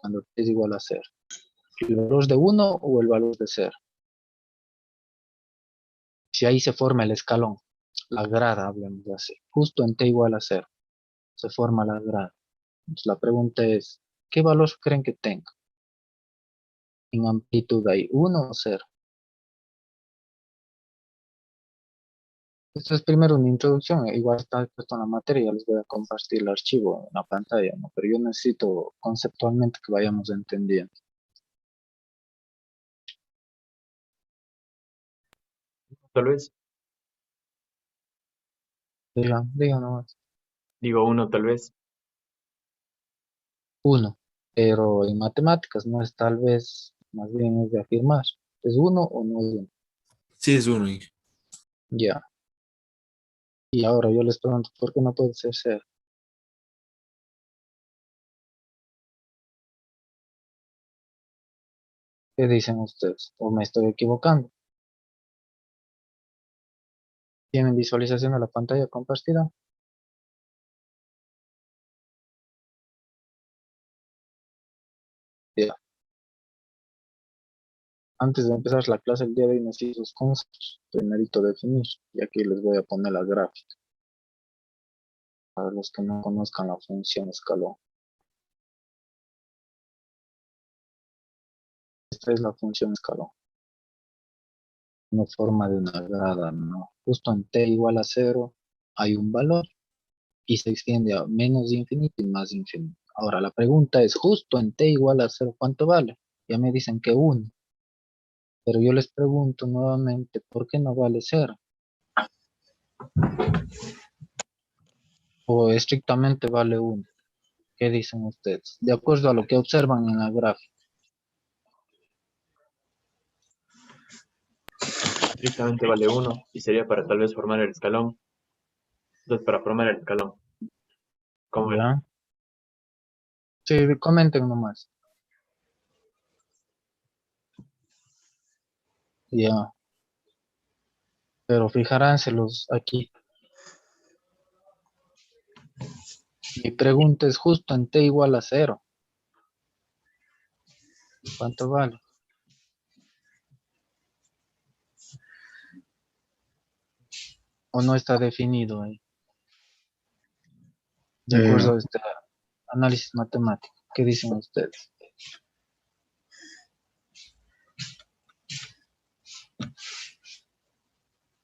cuando t es igual a 0? ¿El valor de 1 o el valor de 0? Si ahí se forma el escalón, la grada, hablemos de así, justo en t igual a 0, se forma la grada. Entonces la pregunta es, ¿qué valor creen que tenga? ¿En amplitud hay 1 o 0? Esto es primero una introducción, igual está puesto en la materia, les voy a compartir el archivo en la pantalla, ¿no? Pero yo necesito conceptualmente que vayamos entendiendo. Tal vez. Digan nomás. Digo uno, tal vez. 1, pero en matemáticas no es tal vez, más bien es de afirmar. ¿Es 1 o no es 1? Sí, es 1. Ya. Y ahora yo les pregunto, ¿por qué no puede ser 0? ¿Qué dicen ustedes? ¿O me estoy equivocando? ¿Tienen visualización de la pantalla compartida? Ya. Antes de empezar la clase el día de hoy necesito sus conceptos. Primerito definir. Y aquí les voy a poner la gráfica. Para los que no conozcan la función escalón. Esta es la función escalón. Una forma de una grada, ¿no? Justo en t igual a 0 hay un valor y se extiende a menos de infinito y más de infinito. Ahora la pregunta es, justo en t igual a 0, ¿cuánto vale? Ya me dicen que 1. Pero yo les pregunto nuevamente, ¿por qué no vale 0? ¿O estrictamente vale 1? ¿Qué dicen ustedes? De acuerdo a lo que observan en la gráfica. Estrictamente vale uno y sería para tal vez formar el escalón. Entonces, para formar el escalón. ¿Cómo ven? ¿Ya? Sí, comenten nomás. Ya. Pero fijáránselos aquí. Mi pregunta es justo en t igual a 0. ¿Cuánto vale? ¿O no está definido ahí? De acuerdo a este análisis matemático. ¿Qué dicen ustedes?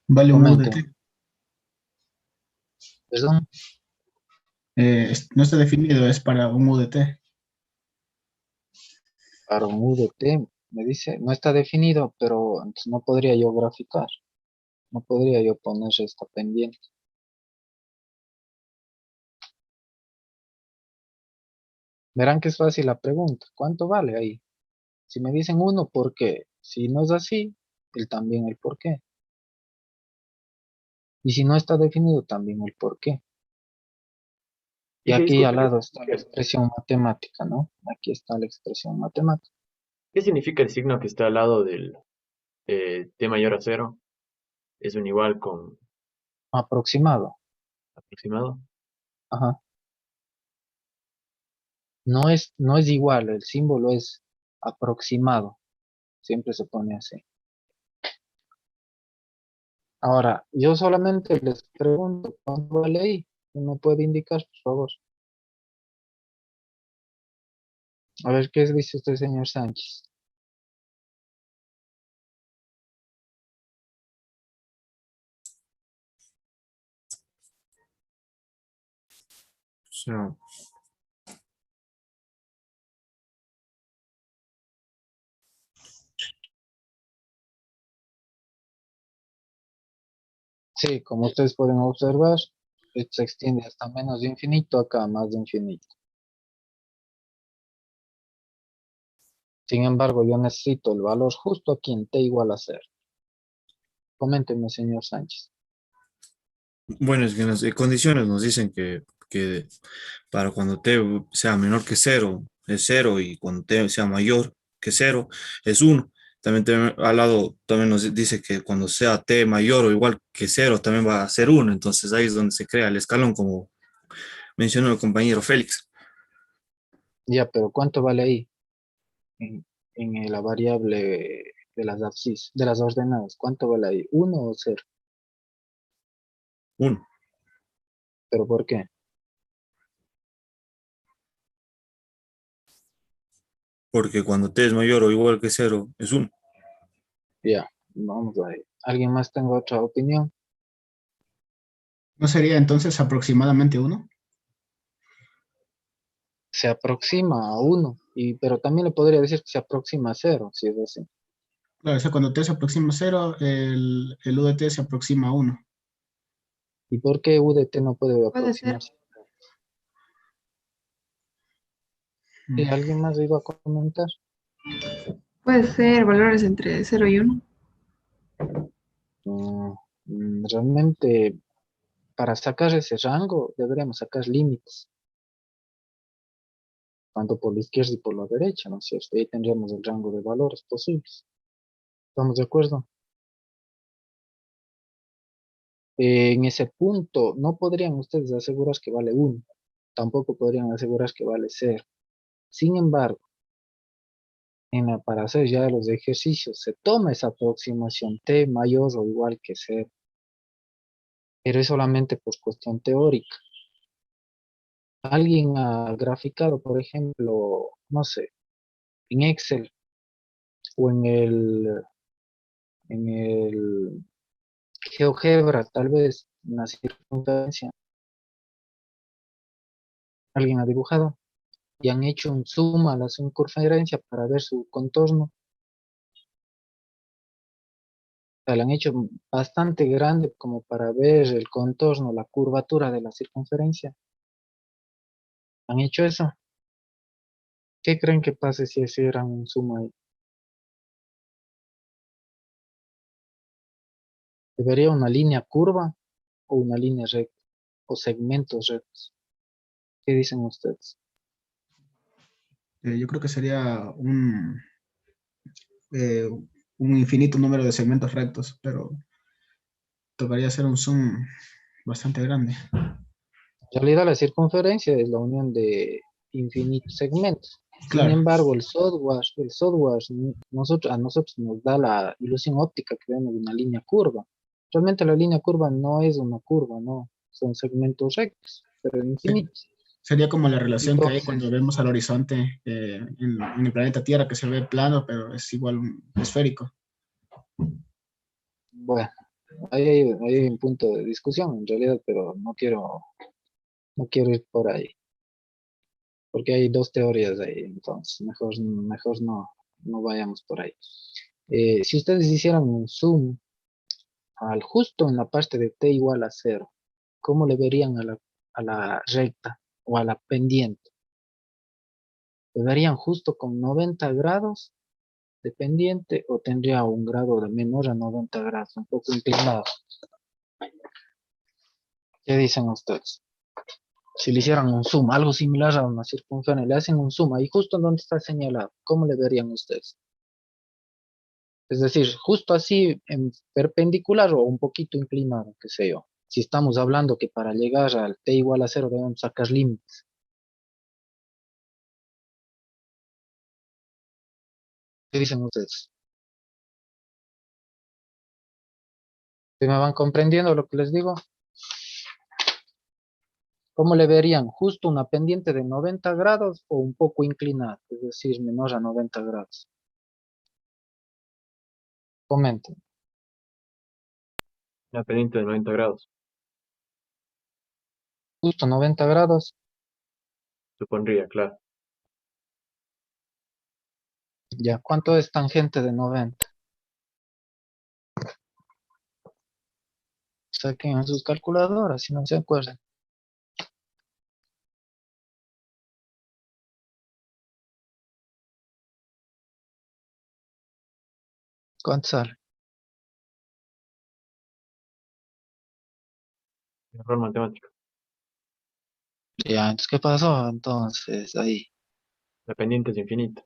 Vale un U de Comenten. t. ¿Perdón? No está definido, es para un U de t. Para un U de t, me dice, no está definido, pero entonces no podría yo graficar. No podría yo poner esta pendiente. Verán que es fácil la pregunta. ¿Cuánto vale ahí? Si me dicen 1, ¿por qué? Si no es así, también el por qué. Y si no está definido, también el por qué. Y ¿Y qué aquí al disculpe? lado está la expresión matemática, ¿no? Aquí está la expresión matemática. ¿Qué significa el signo que está al lado del t mayor a cero? Es un igual con Aproximado. aproximado. Ajá. No es igual, el símbolo es aproximado. Siempre se pone así. Ahora, yo solamente les pregunto, ¿cuánto vale ahí? ¿Me puede indicar, por favor? A ver, ¿qué dice usted, señor Sánchez? O sea, Sí, como ustedes pueden observar, esto se extiende hasta menos de infinito, acá más de infinito. Sin embargo, yo necesito el valor justo aquí en t igual a 0. Coménteme, señor Sánchez. bueno, es que en las condiciones nos dicen que para cuando t sea menor que 0 es 0 y cuando t sea mayor que 0 es 1. También al lado también nos dice que cuando sea t mayor o igual que 0 también va a ser 1. Entonces ahí es donde se crea el escalón, como mencionó el compañero Félix. Ya, pero ¿cuánto vale ahí? en la variable de las abscisas, de las ordenadas. ¿Cuánto vale ahí? ¿1 o 0? 1. ¿Pero por qué? Porque cuando t es mayor o igual que 0, es 1. Ya, vamos ahí. ¿Alguien más tenga otra opinión? ¿No sería entonces aproximadamente 1? Se aproxima a 1, pero también le podría decir que se aproxima a 0, si es así. Claro, o sea, cuando t se aproxima a 0, el u de t se aproxima a 1. ¿Y por qué U de t no puede Puede ser. aproximarse? ¿Y alguien más iba a comentar? Puede ser valores entre 0 y 1. Mm, Realmente, para sacar ese rango, deberíamos sacar límites, tanto por la izquierda y por la derecha, ¿no es cierto? Ahí tendríamos el rango de valores posibles. ¿Estamos de acuerdo? En ese punto, no podrían ustedes asegurar que vale 1, tampoco podrían asegurar que vale 0. Sin embargo, para hacer ya los ejercicios, se toma esa aproximación t mayor o igual que 0, pero es solamente por cuestión teórica. Alguien ha graficado, por ejemplo, no sé, en Excel o en el GeoGebra, tal vez, una circunferencia, alguien ha dibujado y han hecho un zoom a la circunferencia para ver su contorno. O sea, la han hecho bastante grande como para ver el contorno, la curvatura de la circunferencia. ¿Han hecho eso? ¿Qué creen que pase si hicieran un zoom ahí? ¿Debería una línea curva o una línea recta o segmentos rectos? ¿Qué dicen ustedes? Yo creo que sería eh, un infinito número de segmentos rectos, pero tocaría hacer un zoom bastante grande. En realidad la circunferencia es la unión de infinitos segmentos. Sin Claro, embargo, a nosotros nos da la ilusión óptica que vemos una línea curva. Realmente la línea curva no es una curva, no, son segmentos rectos, pero sí. infinitos. Sería como la relación que hay cuando Entonces, vemos al horizonte en el planeta Tierra, que se ve plano, pero es igual esférico. bueno, ahí hay un punto de discusión en realidad, pero no quiero ir por ahí, porque hay dos teorías ahí, entonces mejor no vayamos por ahí. Si ustedes hicieran un zoom justo en la parte de t igual a 0, ¿cómo le verían a la recta o a la pendiente? ¿Le verían justo con 90 grados de pendiente o tendría un grado de menor a 90 grados, un poco inclinado? ¿Qué dicen ustedes? Si le hicieran un zoom, algo similar a una circunferencia, le hacen un zoom ahí justo en donde está señalado, ¿cómo le verían ustedes? Es decir, justo así en perpendicular o un poquito inclinado, qué sé yo. Si estamos hablando que para llegar al t igual a 0 debemos sacar límites. ¿Qué dicen ustedes? ¿Sí me van comprendiendo lo que les digo? ¿Cómo le verían? ¿Justo una pendiente de 90 grados o un poco inclinada? Es decir, menor a 90 grados. Comenten. Una pendiente de 90 grados, Justo 90 grados. supondría, claro. Ya, ¿cuánto es tangente de 90? Saquen en sus calculadoras si no se acuerdan. ¿Cuánto sale? Error matemático. Ya, entonces, ¿qué pasó? Entonces, ahí. La pendiente es infinita.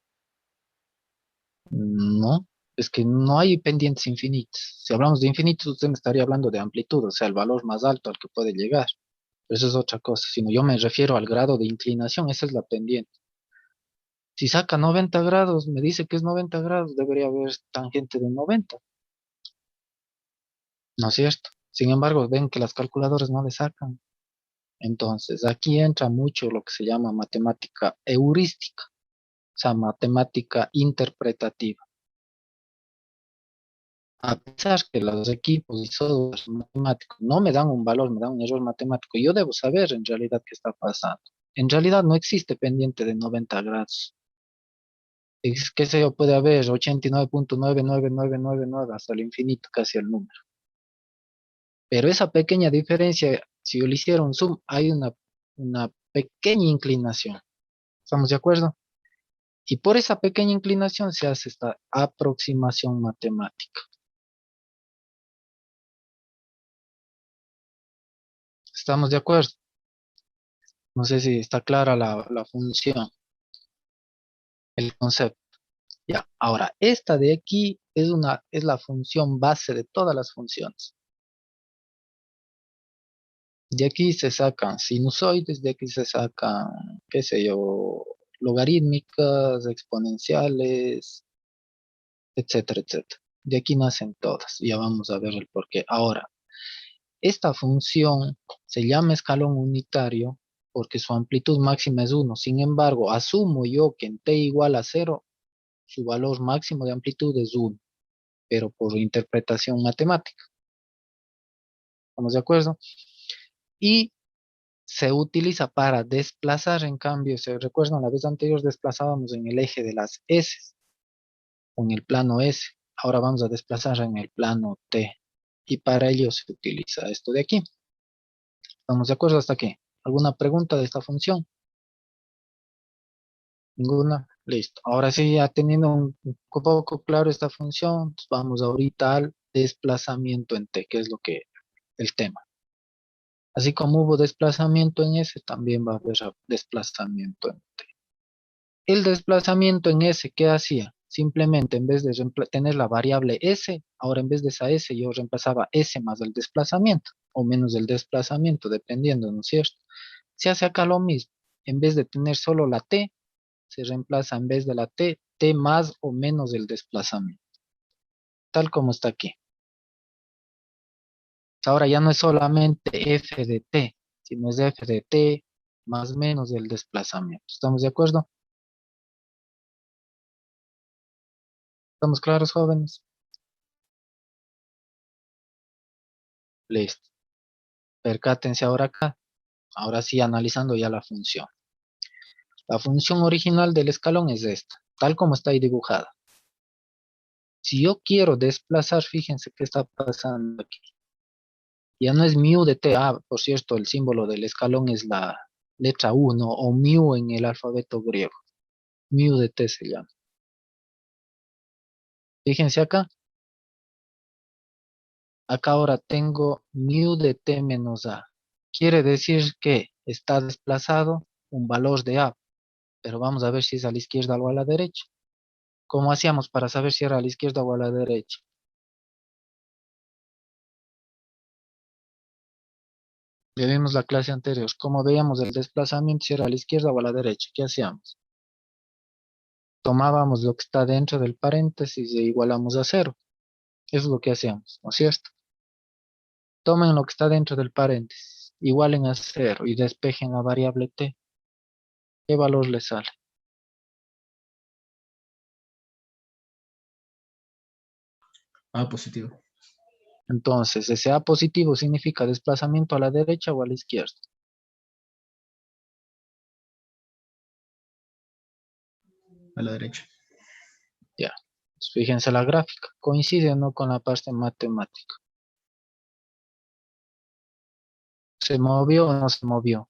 No, es que no hay pendientes infinitos. Si hablamos de infinitos, usted me estaría hablando de amplitud, o sea, el valor más alto al que puede llegar. Pero eso es otra cosa. Sino yo me refiero al grado de inclinación, esa es la pendiente. Si saca 90 grados, me dice que es 90 grados, debería haber tangente de 90, ¿no es cierto? Sin embargo, ven que las calculadoras no le sacan. Entonces, aquí entra mucho lo que se llama matemática heurística, o sea, matemática interpretativa. A pesar que los equipos y software matemáticos no me dan un valor, me dan un error matemático, yo debo saber en realidad qué está pasando. En realidad no existe pendiente de 90 grados. Es, qué sé yo, puede haber 89.99999 hasta el infinito, casi el número. Pero esa pequeña diferencia, si yo le hiciera un zoom, hay una pequeña inclinación. ¿Estamos de acuerdo? Y por esa pequeña inclinación se hace esta aproximación matemática. ¿Estamos de acuerdo? No sé si está clara la función, el concepto. Ya, ahora, esta de aquí es la función base de todas las funciones. De aquí se sacan sinusoides, de aquí se sacan, qué sé yo, logarítmicas, exponenciales, etcétera, etcétera. De aquí nacen todas. Ya vamos a ver el porqué. Ahora, esta función se llama escalón unitario porque su amplitud máxima es 1. Sin embargo, asumo yo que en t igual a 0, su valor máximo de amplitud es 1, pero por interpretación matemática. ¿Estamos de acuerdo? Y se utiliza para desplazar, en cambio, se recuerdan, la vez anterior desplazábamos en el eje de las S, o en el plano S. Ahora vamos a desplazar en el plano T. Y para ello se utiliza esto de aquí. ¿Estamos de acuerdo hasta aquí? ¿Alguna pregunta de esta función? Ninguna. Listo. Ahora sí, ya teniendo un poco claro esta función, pues vamos ahorita al desplazamiento en T, que es lo que el tema. Así como hubo desplazamiento en S, también va a haber desplazamiento en T. El desplazamiento en S, ¿qué hacía? Simplemente en vez de tener la variable S, ahora en vez de esa S yo reemplazaba S más el desplazamiento, o menos el desplazamiento, dependiendo, ¿no es cierto? Se hace acá lo mismo. En vez de tener solo la T, se reemplaza en vez de la T, T más o menos el desplazamiento, tal como está aquí. Ahora ya no es solamente F de T, sino es F de T más o menos el desplazamiento. ¿Estamos de acuerdo? ¿Estamos claros, jóvenes? Listo. Percátense ahora acá. Ahora sí, analizando ya la función. La función original del escalón es esta, tal como está ahí dibujada. Si yo quiero desplazar, fíjense qué está pasando aquí. Ya no es mu de t. Ah, por cierto, el símbolo del escalón es la letra 1 o mu en el alfabeto griego. Mu de t se llama. Fíjense acá. Acá ahora tengo mu de t menos a. Quiere decir que está desplazado un valor de a. Pero vamos a ver si es a la izquierda o a la derecha. ¿Cómo hacíamos para saber si era a la izquierda o a la derecha? Ya vimos la clase anterior. ¿Cómo veíamos el desplazamiento si era a la izquierda o a la derecha? ¿Qué hacíamos? Tomábamos lo que está dentro del paréntesis e igualamos a 0. Eso es lo que hacíamos, ¿no es cierto? Tomen lo que está dentro del paréntesis, igualen a 0 y despejen la variable t. ¿Qué valor les sale? Ah, positivo. Entonces, ese A positivo significa desplazamiento a la derecha o a la izquierda. A la derecha. Ya. Pues fíjense la gráfica. ¿Coincide o no con la parte matemática? ¿Se movió o no se movió?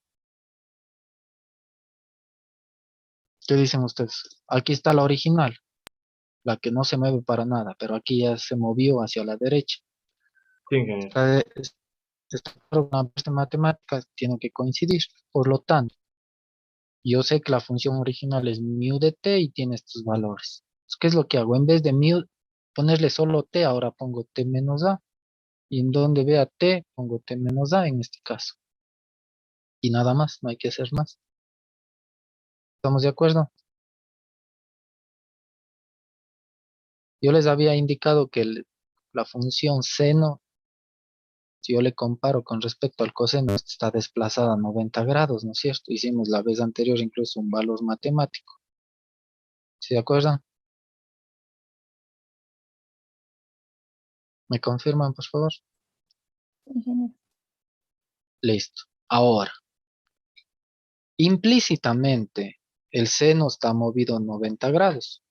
¿Qué dicen ustedes? Aquí está la original, la que no se mueve para nada, pero aquí ya se movió hacia la derecha. Sí, ingeniero. Esta parte matemática tiene que coincidir. Por lo tanto, yo sé que la función original es mu de t y tiene estos valores. Entonces, ¿qué es lo que hago? En vez de mu, ponerle solo t, ahora pongo t menos a. Y en donde vea t, pongo t menos a en este caso. Y nada más, no hay que hacer más. ¿Estamos de acuerdo? Yo les había indicado que la función seno, si yo le comparo con respecto al coseno, está desplazada a 90 grados, ¿no es cierto? Hicimos la vez anterior incluso un valor matemático. ¿Sí de acuerdan? ¿Me confirman, por favor? Ingeniero. Listo. Ahora, implícitamente, el seno está movido 90 grados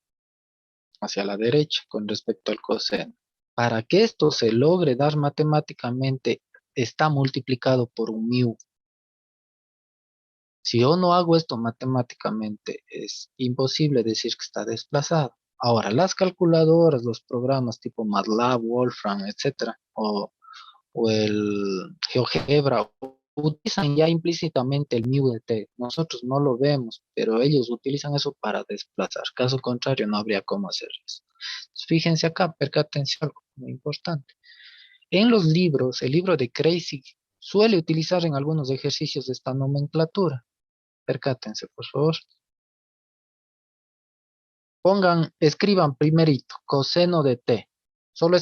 hacia la derecha con respecto al coseno. Para que esto se logre dar matemáticamente, está multiplicado por un mu. Si yo no hago esto matemáticamente, es imposible decir que está desplazado. Ahora, las calculadoras, los programas tipo MATLAB, Wolfram, etcétera, o el GeoGebra, utilizan ya implícitamente el mu de t. Nosotros no lo vemos, pero ellos utilizan eso para desplazar. Caso contrario, no habría cómo hacer eso. Entonces, fíjense acá, percátense algo muy importante. En los libros, el libro de Crazy suele utilizar en algunos ejercicios esta nomenclatura. Percátense, por favor. Escriban primerito, coseno de t. Solo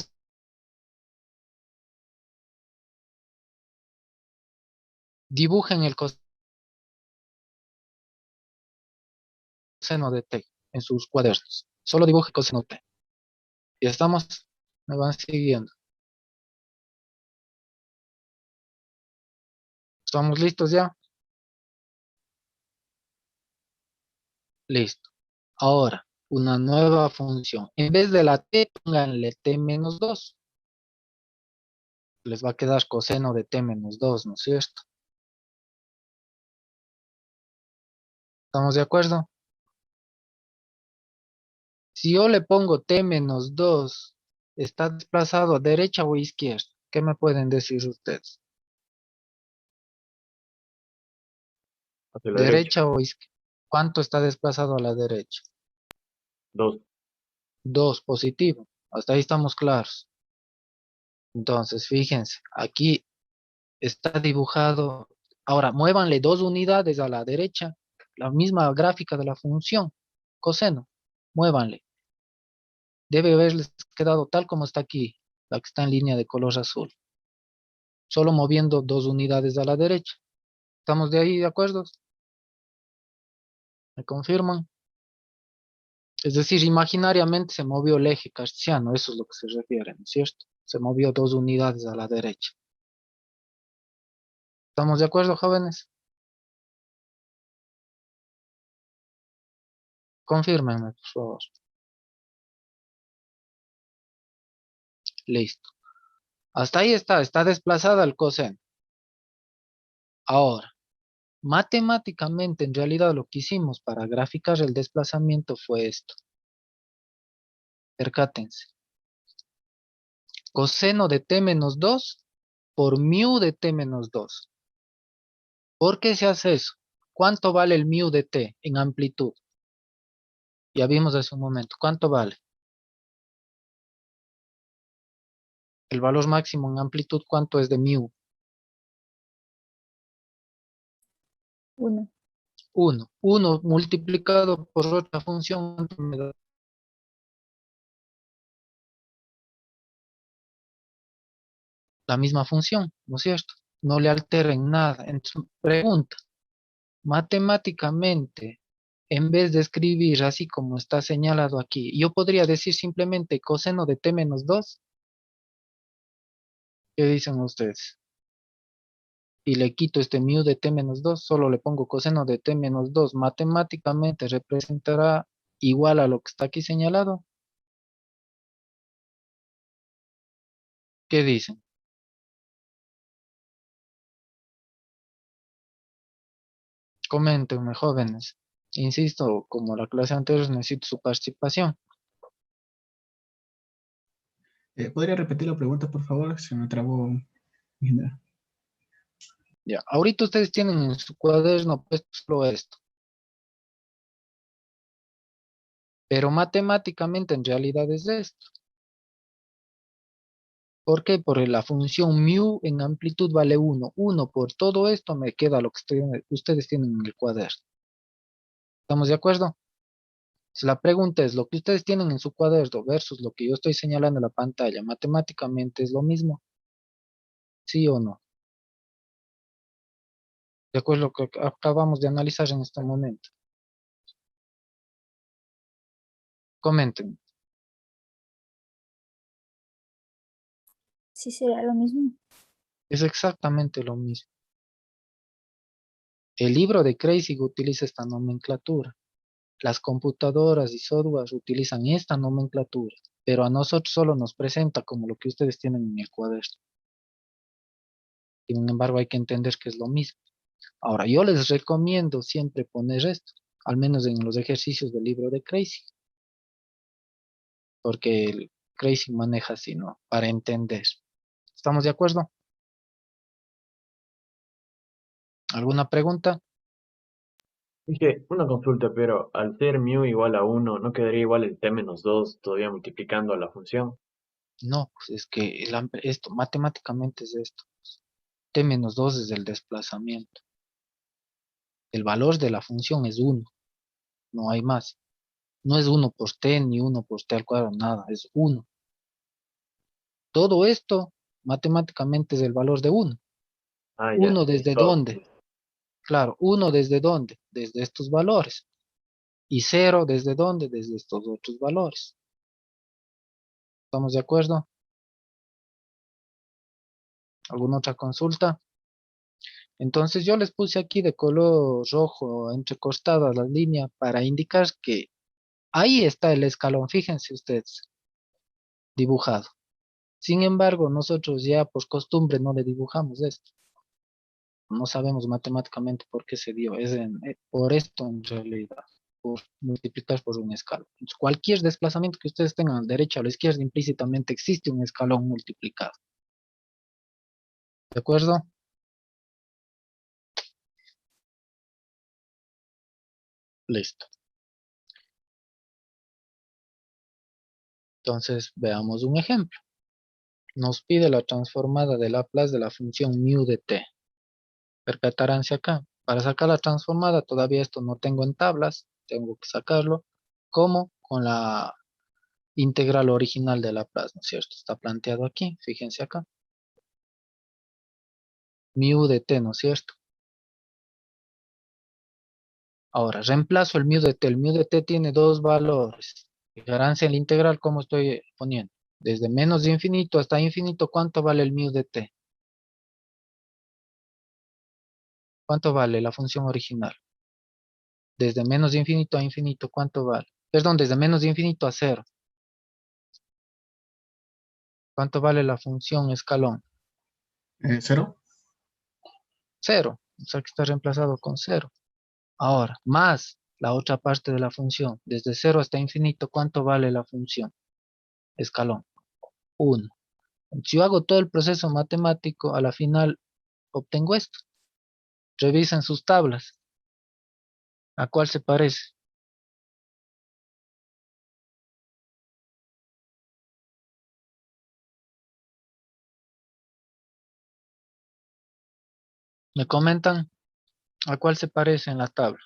dibujen el coseno de t en sus cuadernos. Solo dibuje coseno de t. Y estamos, me van siguiendo. ¿Estamos listos ya? Listo. Ahora, una nueva función. En vez de la t, pónganle t menos 2. Les va a quedar coseno de t menos 2, ¿no es cierto? ¿Estamos de acuerdo? Si yo le pongo t menos 2, ¿está desplazado a derecha o izquierda? ¿Qué me pueden decir ustedes? Hacia la derecha. ¿Derecha o izquierda? ¿Cuánto está desplazado a la derecha? 2. 2, positivo. Hasta ahí estamos claros. Entonces, fíjense, aquí está dibujado. Ahora, muévanle 2 unidades a la derecha. La misma gráfica de la función. Coseno. Muévanle. Debe haberles quedado tal como está aquí. La que está en línea de color azul. Solo moviendo 2 unidades a la derecha. ¿Estamos de ahí de acuerdo? ¿Me confirman? Es decir, imaginariamente se movió el eje cartesiano, eso es lo que se refiere, ¿no es cierto? Se movió 2 unidades a la derecha. ¿Estamos de acuerdo, jóvenes? Confírmenme, por favor. Listo. Hasta ahí está desplazada el coseno. Ahora, matemáticamente, en realidad lo que hicimos para graficar el desplazamiento fue esto. Percátense. Coseno de t menos 2 por mu de t menos 2. ¿Por qué se hace eso? ¿Cuánto vale el mu de t en amplitud? Ya vimos hace un momento. ¿Cuánto vale? El valor máximo en amplitud, ¿cuánto es de mu? 1. 1. 1 multiplicado por otra función, ¿cuánto me da? La misma función, ¿no es cierto? No le alteren nada. Entonces, pregunta, matemáticamente, en vez de escribir así como está señalado aquí, yo podría decir simplemente coseno de t menos 2. ¿Qué dicen ustedes? Y le quito este mu de t menos 2, solo le pongo coseno de t menos 2. Matemáticamente representará igual a lo que está aquí señalado. ¿Qué dicen? Coméntenme, jóvenes. Insisto, como la clase anterior, necesito su participación. ¿Podría repetir la pregunta, por favor? Se me trabó. Ingeniero. Ya, ahorita ustedes tienen en su cuaderno puesto solo esto. Pero matemáticamente en realidad es esto. ¿Por qué? Porque la función mu en amplitud vale 1. 1 por todo esto me queda lo que ustedes tienen en el cuaderno. ¿Estamos de acuerdo? Si la pregunta es, ¿lo que ustedes tienen en su cuaderno versus lo que yo estoy señalando en la pantalla, matemáticamente es lo mismo? ¿Sí o no? De acuerdo a lo que acabamos de analizar en este momento. Comenten. Sí, será lo mismo. Es exactamente lo mismo. El libro de Kreisig utiliza esta nomenclatura. Las computadoras y software utilizan esta nomenclatura, pero a nosotros solo nos presenta como lo que ustedes tienen en el cuaderno. Sin embargo, hay que entender que es lo mismo. Ahora, yo les recomiendo siempre poner esto, al menos en los ejercicios del libro de Kreisig, porque el Kreisig maneja así, ¿no? Para entender. ¿Estamos de acuerdo? ¿Alguna pregunta? Dije, una consulta, pero al ser mu igual a uno, ¿no quedaría igual el t menos 2 todavía multiplicando a la función? No, pues es que esto, matemáticamente es esto. T menos 2 es el desplazamiento. El valor de la función es 1, no hay más. No es 1 por t ni 1 por t al cuadrado, nada, es 1. Todo esto matemáticamente es el valor de 1. Ah, ya, 1 es desde todo. dónde? Claro, 1 desde dónde? Desde estos valores. Y 0 desde dónde? Desde estos otros valores. ¿Estamos de acuerdo? ¿Alguna otra consulta? Entonces yo les puse aquí de color rojo entrecostadas las líneas para indicar que ahí está el escalón, fíjense ustedes, dibujado. Sin embargo, nosotros ya por costumbre no le dibujamos esto. No sabemos matemáticamente por qué se dio. Por esto en realidad, por multiplicar por un escalón. Entonces, cualquier desplazamiento que ustedes tengan a la derecha o a la izquierda, implícitamente existe un escalón multiplicado. ¿De acuerdo? Listo. Entonces, veamos un ejemplo. Nos pide la transformada de Laplace de la función mu de t. Percataránse acá. Para sacar la transformada, todavía esto no tengo en tablas. Tengo que sacarlo. ¿Cómo? Con la integral original de Laplace, ¿no es cierto? Está planteado aquí. Fíjense acá. Mu de t, ¿no es cierto? Ahora, reemplazo el mu de t. El mu de t tiene dos valores. Fijaránse en la integral, ¿cómo estoy poniendo? Desde menos de infinito hasta infinito, ¿cuánto vale el mu de t? ¿Cuánto vale la función original? Desde menos de infinito a infinito, ¿cuánto vale? Perdón, desde menos de infinito a cero. ¿Cuánto vale la función escalón? ¿Cero? Cero. O sea que está reemplazado con cero. Ahora, más la otra parte de la función. Desde cero hasta infinito, ¿cuánto vale la función escalón? 1. Si yo hago todo el proceso matemático, a la final obtengo esto. Revisen sus tablas. ¿A cuál se parece? ¿Me comentan a cuál se parece en la tabla?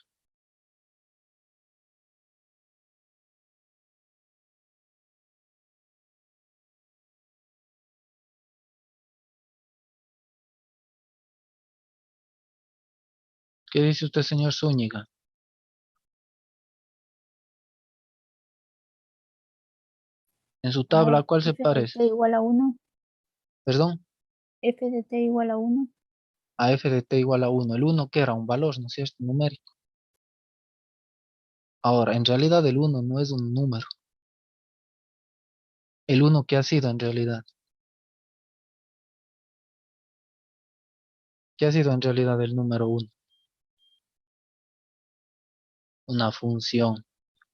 ¿Qué dice usted, señor Zúñiga? En su tabla, ¿a cuál se F de parece? t igual a 1. Perdón, F de t igual a 1. a f de t igual a 1. El 1 que era un valor, ¿no es cierto? Numérico. Ahora, en realidad el 1 no es un número. El 1 que ha sido en realidad. ¿Qué ha sido en realidad el número 1? Una función.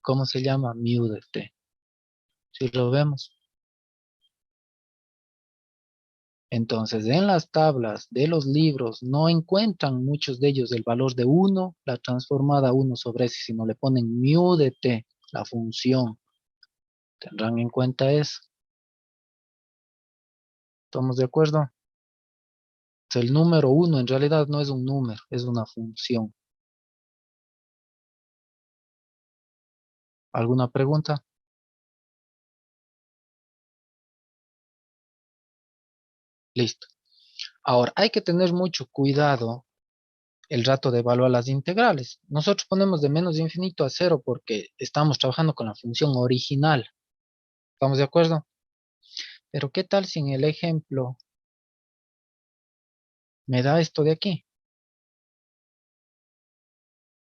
¿Cómo se llama? Mu de t. Si lo vemos. Entonces, en las tablas de los libros no encuentran muchos de ellos el valor de 1, la transformada 1 sobre s, sino le ponen mu de t, la función. Tendrán en cuenta eso. ¿Estamos de acuerdo? El número 1 en realidad no es un número, es una función. ¿Alguna pregunta? Listo. Ahora, hay que tener mucho cuidado el rato de evaluar las integrales. Nosotros ponemos de menos infinito a cero porque estamos trabajando con la función original. ¿Estamos de acuerdo? Pero ¿qué tal si en el ejemplo me da esto de aquí?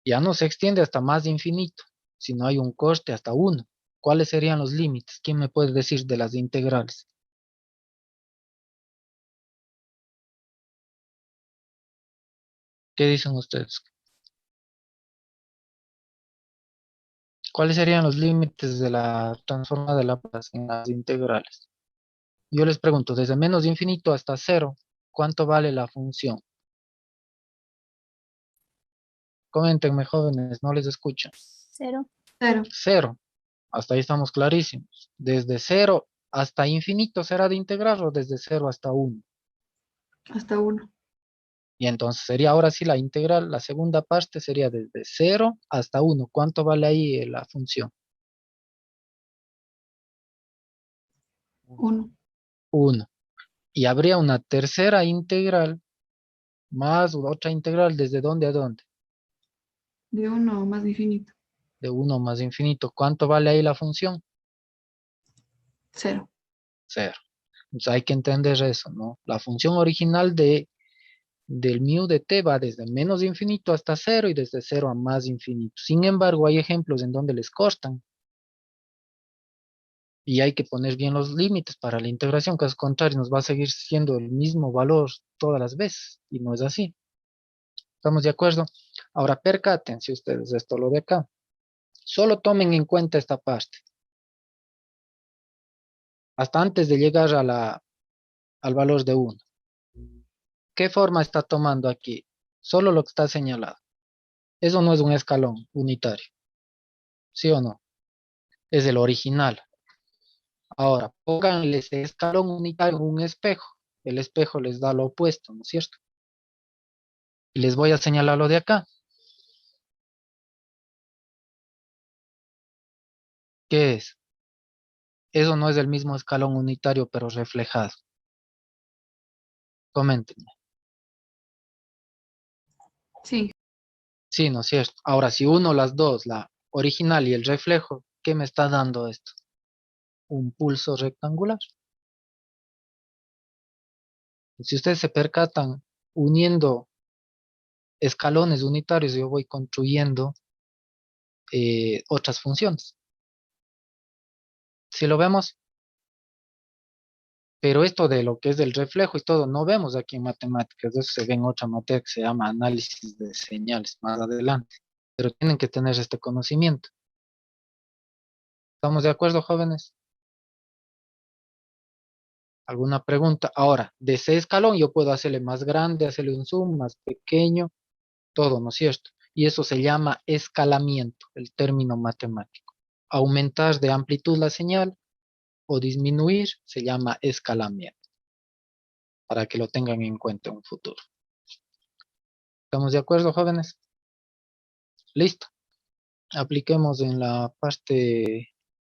Ya no se extiende hasta más de infinito, sino hay un coste hasta 1. ¿Cuáles serían los límites? ¿Quién me puede decir de las integrales? ¿Qué dicen ustedes? ¿Cuáles serían los límites de la transformada de Laplace en las integrales? Yo les pregunto, desde menos de infinito hasta cero, ¿cuánto vale la función? Coméntenme, jóvenes, no les escucho. 0. 0. Cero. Hasta ahí estamos clarísimos. Desde cero hasta infinito será de integrar o desde cero hasta 1. Hasta 1. Y entonces sería ahora sí la integral, la segunda parte sería desde 0 hasta 1. ¿Cuánto vale ahí la función? 1. 1. Y habría una tercera integral más otra integral desde dónde a dónde. De 1 más infinito. De 1 más infinito. ¿Cuánto vale ahí la función? 0. 0. Entonces hay que entender eso, ¿no? La función original del mu de t va desde menos infinito hasta 0 y desde 0 a más infinito. Sin embargo, hay ejemplos en donde les cortan. Y hay que poner bien los límites para la integración, caso contrario nos va a seguir siendo el mismo valor todas las veces. Y no es así. ¿Estamos de acuerdo? Ahora percátense ustedes esto, lo de acá. Solo tomen en cuenta esta parte. Hasta antes de llegar al valor de 1. ¿Qué forma está tomando aquí? Solo lo que está señalado. Eso no es un escalón unitario. ¿Sí o no? Es el original. Ahora, pónganle ese escalón unitario en un espejo. El espejo les da lo opuesto, ¿no es cierto? Y les voy a señalar lo de acá. ¿Qué es? Eso no es el mismo escalón unitario, pero reflejado. Coméntenme. Sí. Sí, ¿no es cierto? Ahora, si uno las dos, la original y el reflejo, ¿qué me está dando esto? Un pulso rectangular. Si ustedes se percatan, uniendo escalones unitarios, yo voy construyendo otras funciones. Si lo vemos, pero esto de lo que es del reflejo y todo, no vemos aquí en matemáticas, eso se ve en otra materia que se llama análisis de señales más adelante, pero tienen que tener este conocimiento. ¿Estamos de acuerdo, jóvenes? ¿Alguna pregunta? Ahora, de ese escalón yo puedo hacerle más grande, hacerle un zoom, más pequeño, todo, ¿no es cierto? Y eso se llama escalamiento, el término matemático. Aumentar de amplitud la señal o disminuir se llama escalamiento, para que lo tengan en cuenta en un futuro. ¿Estamos de acuerdo, jóvenes? Listo. Apliquemos en la parte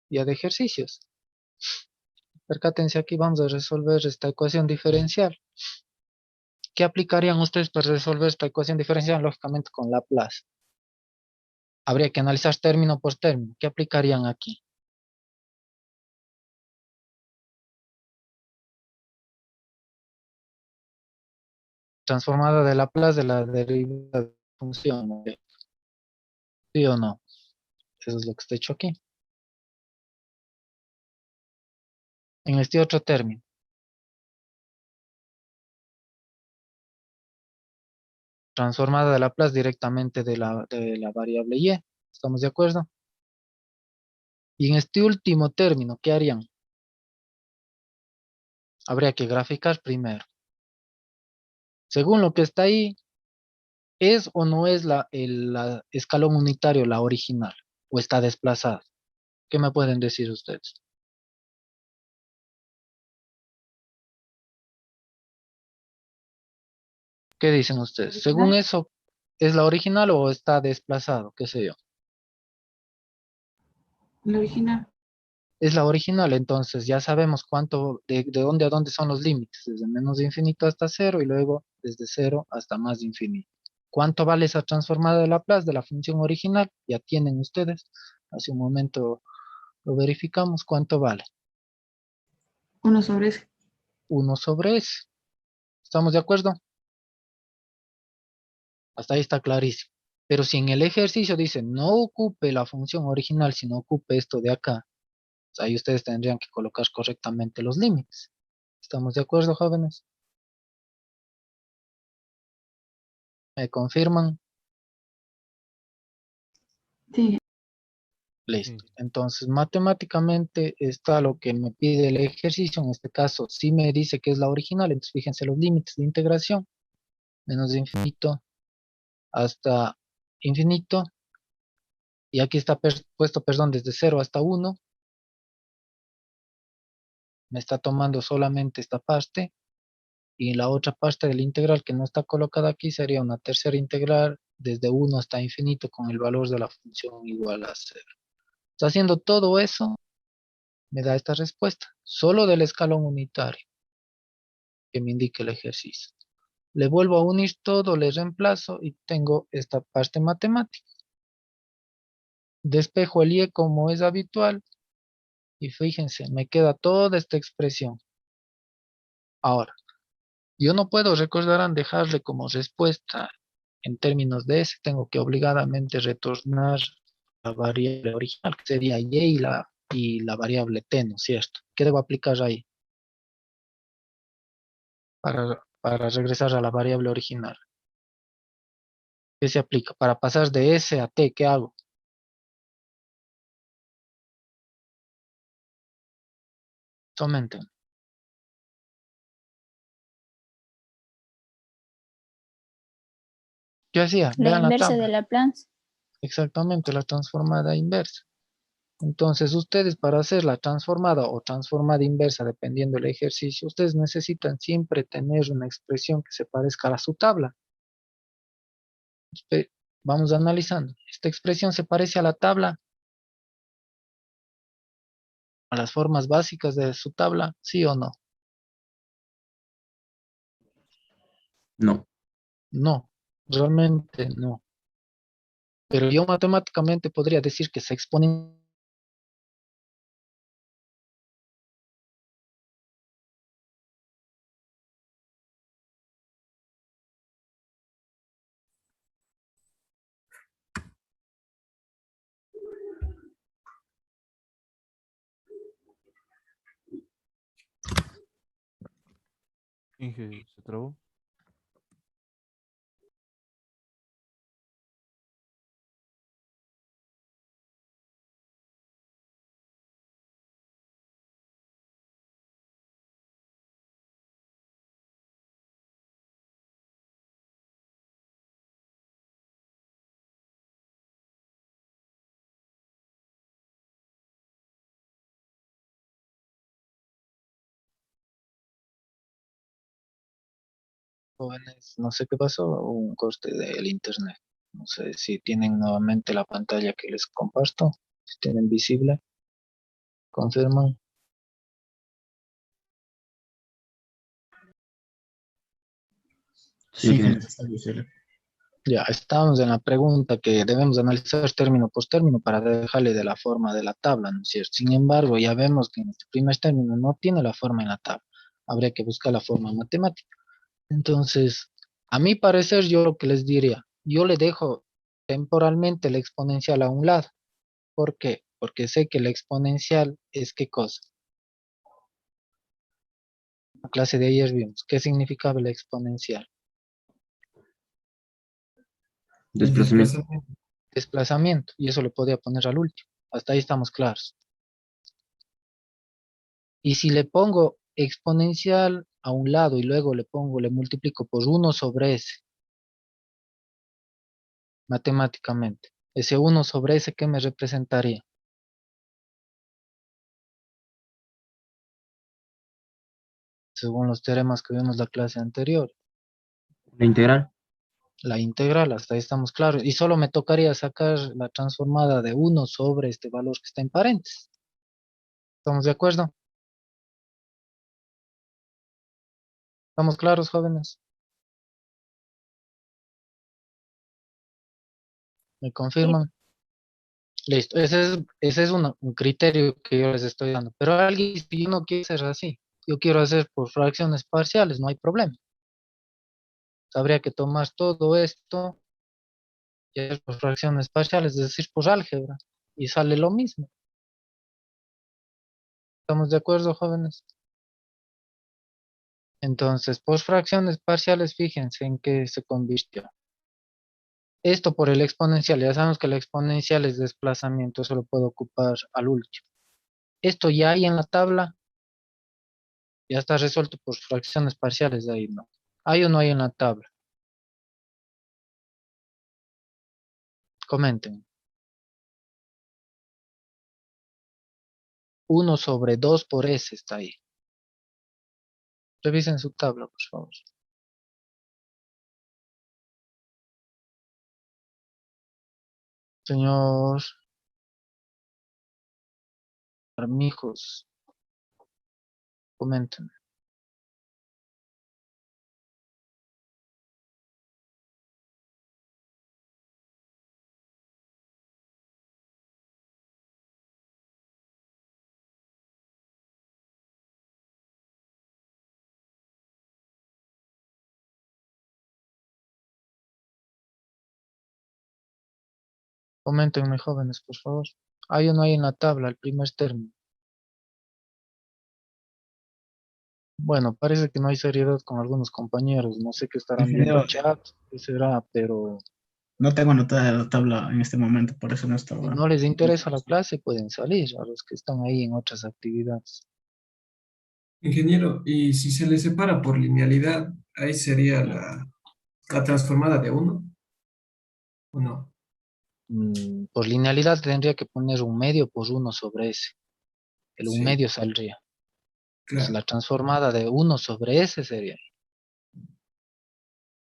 ya de ejercicios. Percátense aquí, vamos a resolver esta ecuación diferencial. ¿Qué aplicarían ustedes para resolver esta ecuación diferencial? Lógicamente con Laplace. Habría que analizar término por término. ¿Qué aplicarían aquí? Transformada de Laplace de la derivada de función, ¿no? ¿Sí o no? Eso es lo que está hecho aquí. En este otro término. Transformada de Laplace directamente de la variable y. ¿Estamos de acuerdo? Y en este último término, ¿qué harían? Habría que graficar primero. Según lo que está ahí, ¿es o no es la escalón unitario la original? ¿O está desplazada? ¿Qué me pueden decir ustedes? ¿Qué dicen ustedes? Según ¿Original? eso, ¿es la original o está desplazado? ¿Qué sé yo? La original. Es la original, entonces ya sabemos cuánto, de dónde a dónde son los límites, desde menos de infinito hasta cero y luego desde cero hasta más de infinito. ¿Cuánto vale esa transformada de Laplace de la función original? Ya tienen ustedes, hace un momento lo verificamos, ¿cuánto vale? 1 sobre S. 1 sobre S. ¿Estamos de acuerdo? Hasta ahí está clarísimo. Pero si en el ejercicio dice no ocupe la función original, sino ocupe esto de acá, pues ahí ustedes tendrían que colocar correctamente los límites. ¿Estamos de acuerdo, jóvenes? ¿Me confirman? Sí. Listo. Entonces, matemáticamente está lo que me pide el ejercicio. En este caso, sí me dice que es la original. Entonces, fíjense los límites de integración. Menos de infinito hasta infinito. Y aquí está puesto, perdón, desde 0 hasta 1. Me está tomando solamente esta parte. Y la otra parte del integral que no está colocada aquí sería una tercera integral desde 1 hasta infinito con el valor de la función igual a 0. Está haciendo todo eso, me da esta respuesta, solo del escalón unitario que me indique el ejercicio. Le vuelvo a unir todo, le reemplazo y tengo esta parte matemática. Despejo el y como es habitual y fíjense, me queda toda esta expresión. Ahora, yo no puedo, recordarán, dejarle como respuesta en términos de S, tengo que obligadamente retornar la variable original, que sería y y la variable t, ¿no es cierto? ¿Qué debo aplicar ahí para regresar a la variable original? ¿Qué se aplica? Para pasar de S a t, ¿qué hago? Comenten. ¿Qué hacía? La Vean la inversa tabla. de Laplace. Exactamente, la transformada inversa. Entonces, ustedes para hacer la transformada o transformada inversa, dependiendo del ejercicio, ustedes necesitan siempre tener una expresión que se parezca a su tabla. Vamos analizando. ¿Esta expresión se parece a la tabla? ¿A las formas básicas de su tabla? ¿Sí o no? No. No, realmente no. Pero yo matemáticamente podría decir que se expone. Inge, ¿se trabó? Jóvenes, no sé qué pasó, hubo un corte del internet. No sé si tienen nuevamente la pantalla que les comparto, si tienen visible, confirman. Sí, Sí, que está visible. Ya, estamos en la pregunta que debemos analizar término por término para dejarle de la forma de la tabla, ¿no es cierto? Sin embargo, ya vemos que en este primer término no tiene la forma en la tabla. Habría que buscar la forma matemática. Entonces, a mi parecer, yo lo que les diría, yo le dejo temporalmente la exponencial a un lado. ¿Por qué? Porque sé que la exponencial es qué cosa. La clase de ayer vimos. ¿Qué significaba la exponencial? El desplazamiento. Desplazamiento. Y eso le podía poner al último. Hasta ahí estamos claros. Y si le pongo exponencial a un lado y luego le multiplico por 1 sobre s, matemáticamente, ese 1 sobre s, ¿qué me representaría? Según los teoremas que vimos la clase anterior. Una integral. la integral, hasta ahí estamos claros. Y solo me tocaría sacar la transformada de 1 sobre este valor que está en paréntesis. ¿Estamos de acuerdo? ¿Estamos claros, jóvenes? ¿Me confirman? Listo. Ese es un criterio que yo les estoy dando. Pero alguien, si yo no quiero hacer así, yo quiero hacer por fracciones parciales, no hay problema. Habría que tomar todo esto y hacer por fracciones parciales, es decir, por álgebra, y sale lo mismo. ¿Estamos de acuerdo, jóvenes? Entonces, por fracciones parciales, fíjense en qué se convirtió. Esto por el exponencial, ya sabemos que el exponencial es desplazamiento, eso lo puedo ocupar al último. Esto ya hay en la tabla, ya está resuelto por fracciones parciales, de ahí no. ¿Hay o no hay en la tabla? Comenten. 1 sobre 2 por S está ahí. Revisen su tabla, por favor. Señor Armijos, comenten. Coméntenme, jóvenes, por favor. ¿Hay o no hay en la tabla el primer término? Bueno, parece que no hay seriedad con algunos compañeros. No sé qué estarán viendo el Ingeniero, chat, qué será, pero no tengo anotada la tabla en este momento, por eso no si estaba. no les interesa la clase, pueden salir a los que están ahí en otras actividades. Ingeniero, y si se le separa por linealidad, ahí sería la transformada de uno, ¿o no? Por linealidad tendría que poner un medio por 1 sobre S. El un Sí, medio saldría. Entonces claro. la transformada de 1 sobre S sería.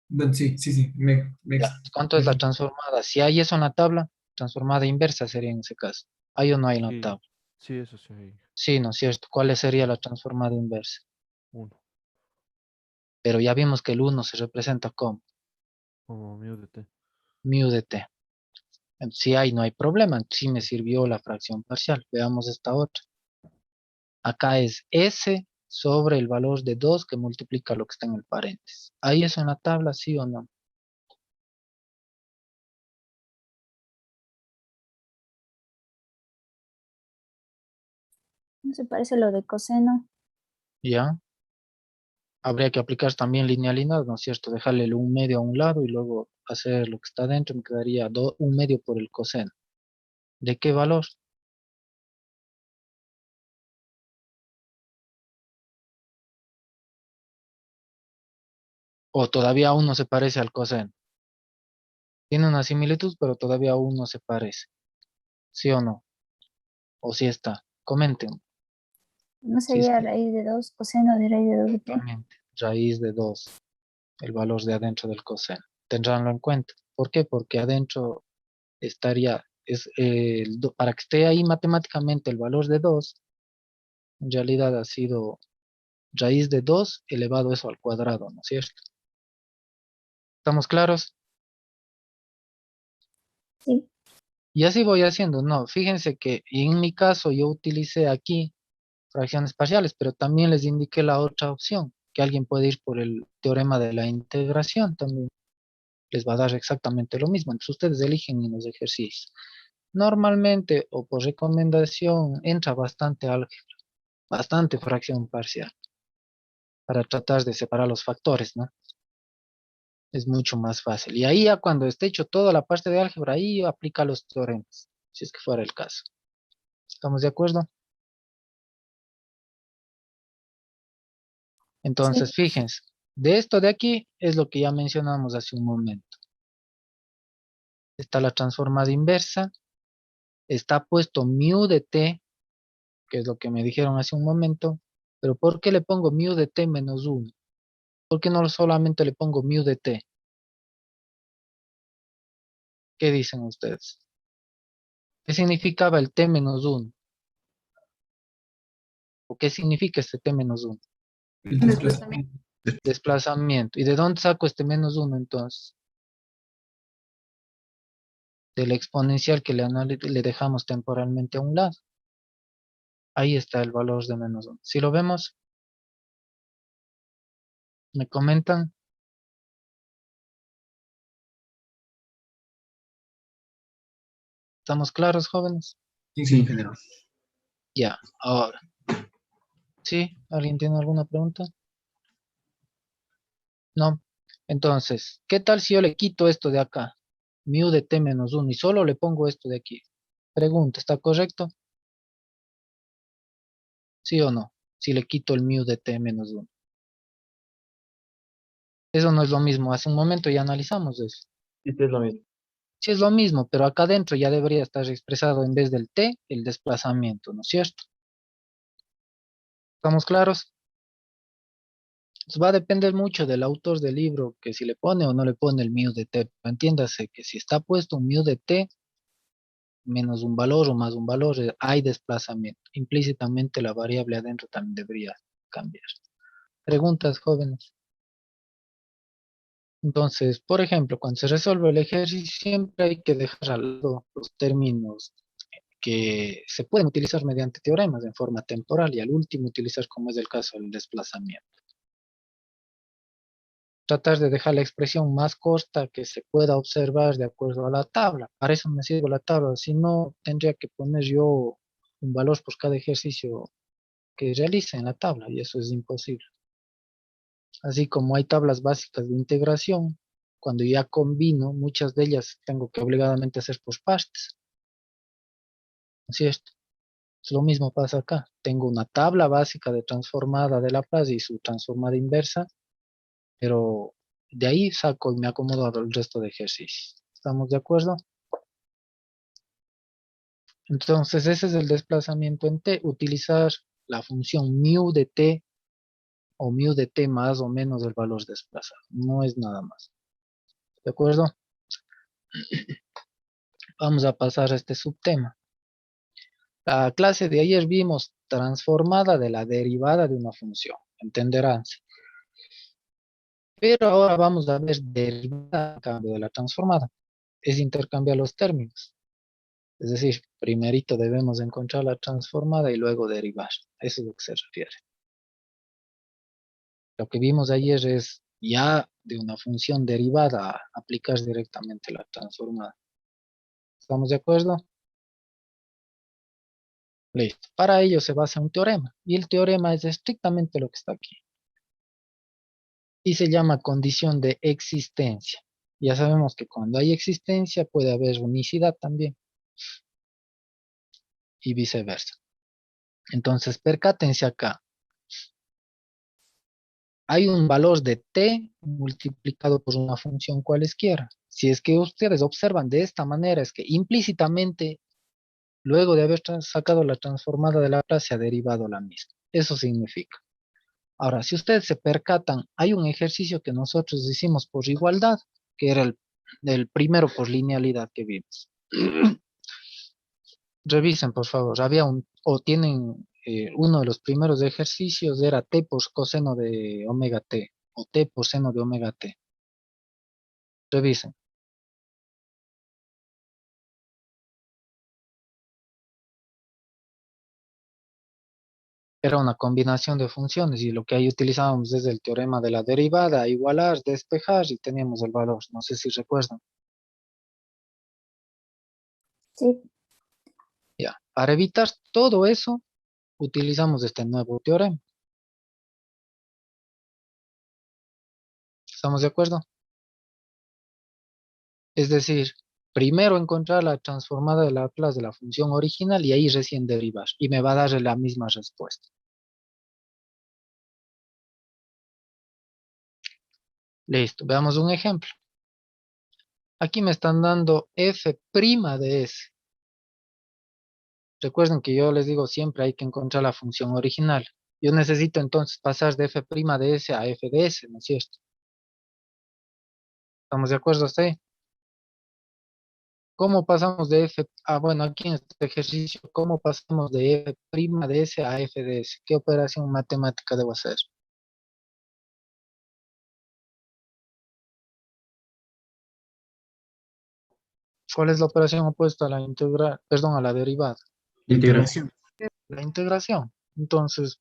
Bueno, sí, sí, sí. Ya. ¿Cuánto es la transformada? Si hay eso en la tabla, transformada inversa sería en ese caso. ¿Hay o no hay en la Sí, tabla? sí, eso sí hay. Sí, ¿no es cierto? ¿Cuál sería la transformada inversa? Uno, Pero ya vimos que el 1 se representa como como mu de t. mu de t. Si hay, no hay problema. Sí me sirvió la fracción parcial. Veamos esta otra. Acá es S sobre el valor de 2 que multiplica lo que está en el paréntesis. ¿Hay eso en la tabla, sí o no? No se parece a lo de coseno. ¿Ya? Habría que aplicar también linealidad, ¿no es cierto? Dejarle el 1 medio a un lado y luego hacer lo que está dentro. Me quedaría 1 medio por el coseno. ¿De qué valor? O todavía aún no se parece al coseno. Tiene una similitud, pero todavía aún no se parece. ¿Sí o no? O sí está. Comenten. No Si es sería que raíz de 2 coseno de raíz de 2 de t. exactamente. Raíz de 2, el valor de adentro del coseno. Tendránlo en cuenta. ¿Por qué? Porque adentro estaría, para que esté ahí matemáticamente el valor de 2, en realidad ha sido raíz de 2 elevado eso al cuadrado, ¿no es cierto? ¿Estamos claros? Sí, Y así voy haciendo. No, fíjense que en mi caso yo utilicé aquí fracciones parciales, pero también les indiqué la otra opción, que alguien puede ir por el teorema de la integración también. Les va a dar exactamente lo mismo. Entonces ustedes eligen en los ejercicios. Normalmente o por recomendación entra bastante álgebra, bastante fracción parcial, para tratar de separar los factores, ¿no? Es mucho más fácil. Y ahí ya cuando esté hecho toda la parte de álgebra, ahí aplica los teoremas, si es que fuera el caso. ¿Estamos de acuerdo? sí. Entonces, fíjense, de esto de aquí es lo que ya mencionamos hace un momento. Está la transformada inversa, está puesto mu de t, que es lo que me dijeron hace un momento, pero ¿por qué le pongo mu de t menos 1? ¿Por qué no solamente le pongo mu de t? ¿Qué dicen ustedes? ¿Qué significaba el t menos 1? ¿O qué significa este t menos 1? El Desplazamiento. desplazamiento. Desplazamiento. ¿Y de dónde saco este menos 1 entonces? Del exponencial que le dejamos temporalmente a un lado. Ahí está el valor de menos 1. Si lo vemos, me comentan. ¿Estamos claros, jóvenes? Sí, ingeniero. Ya, ahora. ¿Sí? ¿Alguien tiene alguna pregunta? No. Entonces, ¿qué tal si yo le quito esto de acá? Mu de t menos 1 y solo le pongo esto de aquí. Pregunta, ¿está correcto? ¿Sí o no? Si le quito el mu de t menos 1. Eso no es lo mismo. Hace un momento ya analizamos eso. Sí, sí, es lo mismo. Sí es lo mismo, pero acá adentro ya debería estar expresado en vez del t, el desplazamiento, ¿no es cierto? ¿Estamos claros? Pues va a depender mucho del autor del libro, que si le pone o no le pone el mu de t. Entiéndase que si está puesto un mu de t menos un valor o más un valor, hay desplazamiento. Implícitamente la variable adentro también debería cambiar. Preguntas, jóvenes. Entonces, por ejemplo, cuando se resuelve el ejercicio, siempre hay que dejar al lado los términos que se pueden utilizar mediante teoremas en forma temporal y al último utilizar como es el caso el desplazamiento. Tratar de dejar la expresión más corta que se pueda observar de acuerdo a la tabla. Para eso me sirve la tabla, si no tendría que poner yo un valor por cada ejercicio que realice en la tabla y eso es imposible. Así como hay tablas básicas de integración, cuando ya combino, muchas de ellas tengo que obligadamente hacer por partes. ¿No es cierto? Lo mismo pasa acá. Tengo una tabla básica de transformada de Laplace y su transformada inversa, pero de ahí saco y me acomodo al resto de ejercicios. ¿Estamos de acuerdo? Entonces ese es el desplazamiento en t. Utilizar la función mu de t o mu de t más o menos el valor desplazado. No es nada más. ¿De acuerdo? Vamos a pasar a este subtema. La clase de ayer vimos transformada de la derivada de una función. Entenderán. Pero ahora vamos a ver derivada a cambio de la transformada. Es intercambiar los términos. Es decir, primerito debemos encontrar la transformada y luego derivar. Eso es lo que se refiere. Lo que vimos ayer es ya de una función derivada a aplicar directamente la transformada. ¿Estamos de acuerdo? Listo. Para ello se basa un teorema. Y el teorema es estrictamente lo que está aquí. Y se llama condición de existencia. Ya sabemos que cuando hay existencia puede haber unicidad también. Y viceversa. Entonces, percátense acá. Hay un valor de t multiplicado por una función cualesquiera. Si es que ustedes observan de esta manera, es que implícitamente, luego de haber sacado la transformada de Laplace, se ha derivado la misma. Eso significa. Ahora, si ustedes se percatan, hay un ejercicio que nosotros hicimos por igualdad, que era el primero por linealidad que vimos. Revisen, por favor. Había o tienen uno de los primeros ejercicios, era t por coseno de omega t, o t por seno de omega t. Revisen. Era una combinación de funciones y lo que ahí utilizábamos es el teorema de la derivada, igualar, despejar y teníamos el valor. No sé si recuerdan. Sí, Ya. Para evitar todo eso, utilizamos este nuevo teorema. ¿Estamos de acuerdo? Es decir, primero encontrar la transformada de Laplace de la función original y ahí recién derivar. Y me va a dar la misma respuesta. Listo, veamos un ejemplo. Aquí me están dando f' de s. Recuerden que yo les digo siempre hay que encontrar la función original. Yo necesito entonces pasar de f' de s a f de s, ¿no es cierto? ¿Estamos de acuerdo hasta ahí? ¿Cómo pasamos de f? Ah, bueno, aquí en este ejercicio, ¿cómo pasamos de f' de s a f de s? ¿Qué operación matemática debo hacer? ¿Cuál es la operación opuesta a la integral, perdón, a la derivada? Integración. La integración. Entonces,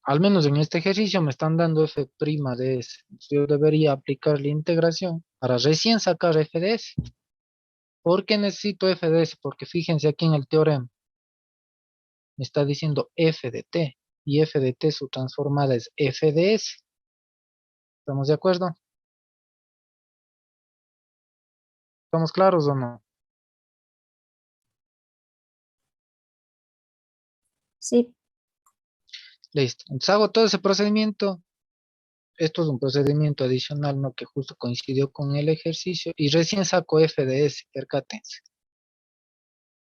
al menos en este ejercicio me están dando f' de s. Yo debería aplicar la integración para recién sacar f de s. ¿Por qué necesito f de s? Porque fíjense aquí en el teorema. Me está diciendo f de t. Y f de t su transformada es f de s. ¿Estamos de acuerdo? ¿Estamos claros o no? Sí. Listo. Entonces hago todo ese procedimiento. Esto es un procedimiento adicional, ¿no? Que justo coincidió con el ejercicio. Y recién saco f de s, percátense.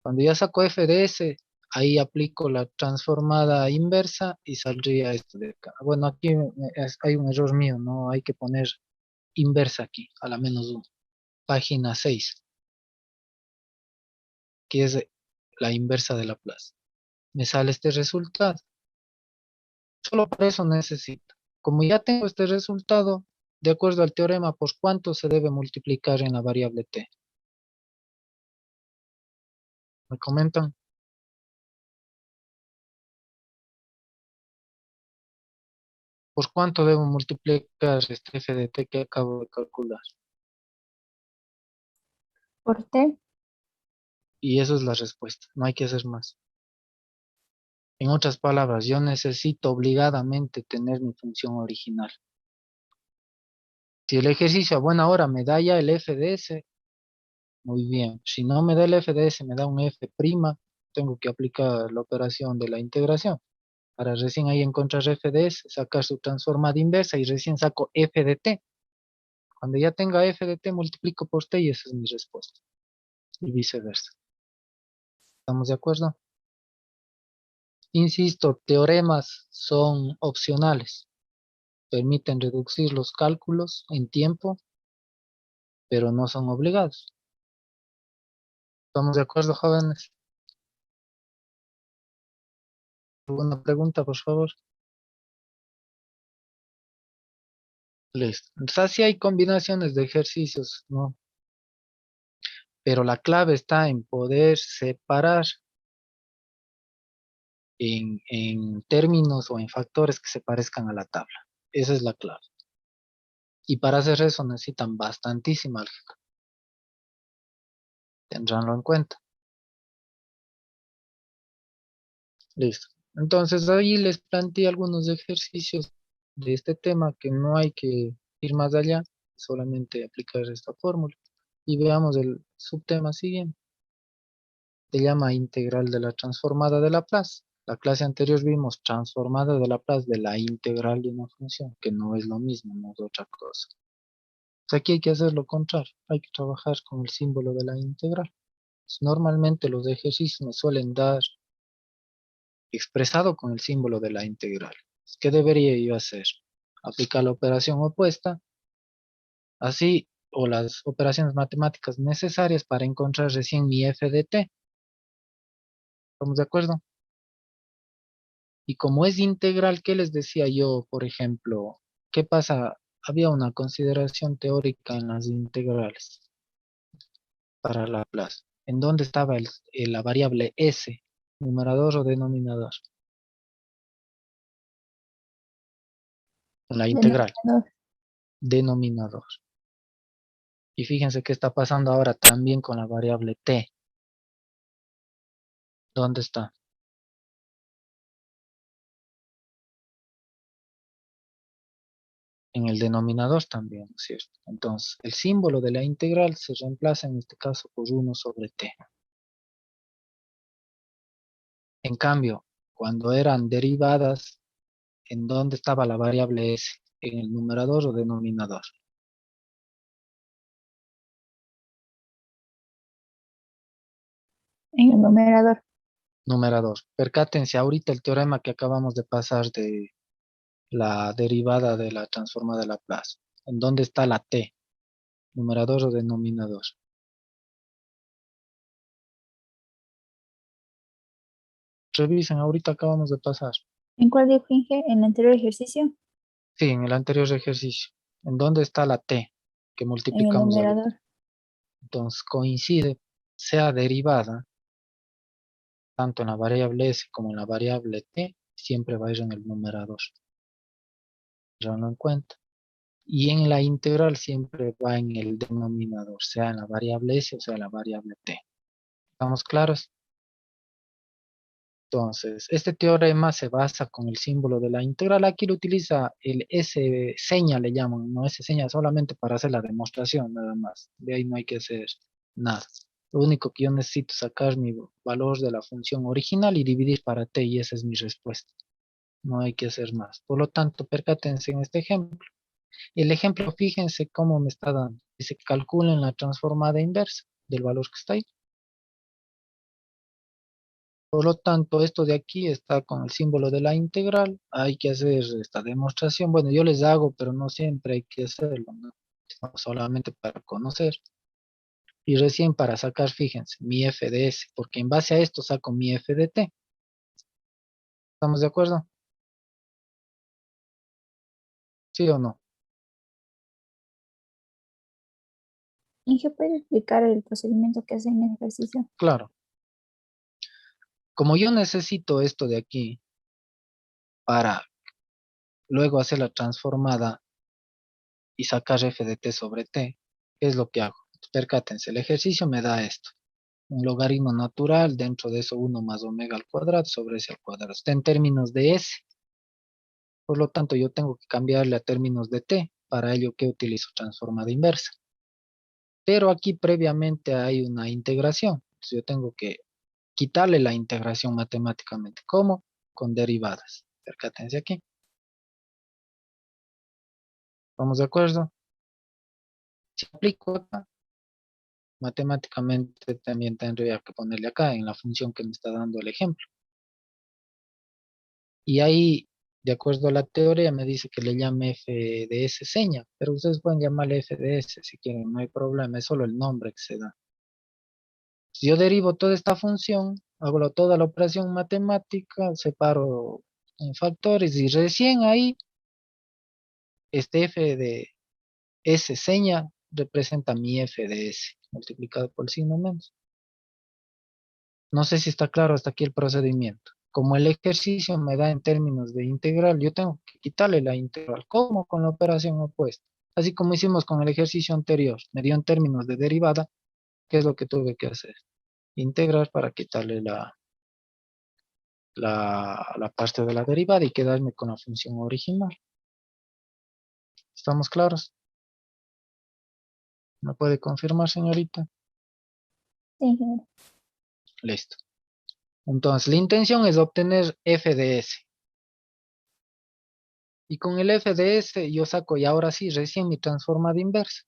Cuando ya saco f de s, ahí aplico la transformada inversa y saldría esto de acá. Bueno, aquí hay un error mío, ¿no? Hay que poner inversa aquí, a la menos 1. Página 6, que es la inversa de Laplace. Me sale este resultado. Solo para eso necesito. Como ya tengo este resultado, de acuerdo al teorema, ¿por cuánto se debe multiplicar en la variable t? ¿Me comentan? ¿Por cuánto debo multiplicar este f de t que acabo de calcular? Por T. Y esa es la respuesta. No hay que hacer más. En otras palabras, yo necesito obligadamente tener mi función original. Si el ejercicio a buena hora me da ya el f de s, muy bien. Si no me da el f de s, me da un f', tengo que aplicar la operación de la integración. Para recién ahí encontrar f de s, sacar su transformada inversa y recién saco f de t. Cuando ya tenga f de t, multiplico por t y esa es mi respuesta. Y viceversa. ¿Estamos de acuerdo? Insisto, teoremas son opcionales. Permiten reducir los cálculos en tiempo, pero no son obligados. ¿Estamos de acuerdo, jóvenes? ¿Alguna pregunta, por favor? Listo. Entonces, así hay combinaciones de ejercicios, ¿no? Pero la clave está en poder separar en términos o en factores que se parezcan a la tabla. Esa es la clave. Y para hacer eso necesitan bastantísima álgebra. Tendránlo en cuenta. Listo. Entonces ahí les planteé algunos ejercicios de este tema que no hay que ir más allá, solamente aplicar esta fórmula. Y veamos el subtema siguiente. Se llama integral de la transformada de Laplace. La clase anterior vimos transformada de Laplace de la integral de una función, que no es lo mismo, no es otra cosa. Pues aquí hay que hacer lo contrario, hay que trabajar con el símbolo de la integral. Normalmente los ejercicios me suelen dar expresado con el símbolo de la integral. ¿Qué debería yo hacer? Aplicar la operación opuesta, así, o las operaciones matemáticas necesarias para encontrar recién mi f de t. ¿Estamos de acuerdo? Y como es integral, ¿qué les decía yo, por ejemplo? ¿Qué pasa? Había una consideración teórica en las integrales para Laplace. ¿En dónde estaba la variable s, numerador o denominador? En la integral, Denominador. denominador. Y fíjense qué está pasando ahora también con la variable t. ¿Dónde está? En el denominador también, ¿cierto? Entonces, el símbolo de la integral se reemplaza en este caso por 1 sobre t. En cambio, cuando eran derivadas, ¿en dónde estaba la variable s? ¿En el numerador o denominador? En el numerador. Numerador. Percátense ahorita el teorema que acabamos de pasar de la derivada de la transformada de Laplace. ¿En dónde está la t? ¿Numerador o denominador? Revisen, ahorita acabamos de pasar. ¿En cuál dijo Inge? ¿En el anterior ejercicio? Sí, en el anterior ejercicio. ¿En dónde está la t que En el multiplicamos ahorita? numerador. Entonces coincide, sea derivada, tanto en la variable s como en la variable t, siempre va a ir en el numerador. Tenganlo en cuenta. Y en la integral siempre va en el denominador, sea en la variable s o sea en la variable t. ¿Estamos claros? Entonces, este teorema se basa con el símbolo de la integral. Aquí lo utiliza el S seña, le llaman, no S seña, solamente para hacer la demostración, nada más. De ahí no hay que hacer nada. Lo único que yo necesito es sacar mi valor de la función original y dividir para t, y esa es mi respuesta. No hay que hacer más. Por lo tanto, percátense en este ejemplo. El ejemplo, fíjense cómo me está dando. Dice, calculen la transformada inversa del valor que está ahí. Por lo tanto, esto de aquí está con el símbolo de la integral. Hay que hacer esta demostración. Bueno, yo les hago, pero no siempre hay que hacerlo, ¿no? No, solamente para conocer. Y recién para sacar, fíjense, mi f de s, porque en base a esto saco mi f de t. ¿Estamos de acuerdo? ¿Sí o no? Inge, ¿puede explicar el procedimiento que hace en el ejercicio? Claro. Como yo necesito esto de aquí para luego hacer la transformada y sacar f de t sobre t, ¿qué es lo que hago? Percátense, el ejercicio me da esto. Un logaritmo natural, dentro de eso 1 más omega al cuadrado sobre s al cuadrado. Está en términos de s. Por lo tanto, yo tengo que cambiarle a términos de t. Para ello, ¿qué utilizo? Transformada inversa. Pero aquí previamente hay una integración. Entonces, yo tengo que quitarle la integración matemáticamente. ¿Cómo? Con derivadas. Percátense aquí. ¿Estamos de acuerdo? Si aplico acá, matemáticamente también tendría que ponerle acá en la función que me está dando el ejemplo. Y ahí, de acuerdo a la teoría, me dice que le llame f de s seña, pero ustedes pueden llamarle f de s si quieren, no hay problema, es solo el nombre que se da. Si yo derivo toda esta función, hago toda la operación matemática, separo en factores y recién ahí, este f de s seña representa mi f de s, multiplicado por el signo menos. No sé si está claro hasta aquí el procedimiento. Como el ejercicio me da en términos de integral, yo tengo que quitarle la integral. ¿Cómo? Con la operación opuesta. Así como hicimos con el ejercicio anterior. Me dio en términos de derivada. ¿Qué es lo que tuve que hacer? Integrar para quitarle la parte de la derivada y quedarme con la función original. ¿Estamos claros? ¿Me puede confirmar, señorita? Sí, ingeniero. Listo. Entonces, la intención es obtener f de s. Y con el f de s yo saco, y ahora sí, recién mi transformada inversa.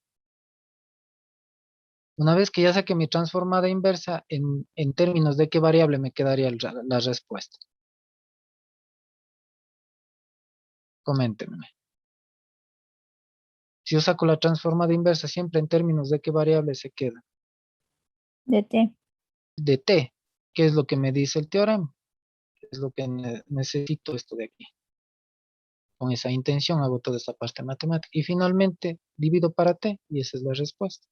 Una vez que ya saqué mi transformada inversa, en términos de qué variable me quedaría la respuesta. Coméntenme. Si yo saco la transformada inversa, siempre en términos de qué variable se queda. De t. De t, que es lo que me dice el teorema. Es lo que necesito esto de aquí. Con esa intención hago toda esta parte matemática. Y finalmente divido para t, y esa es la respuesta.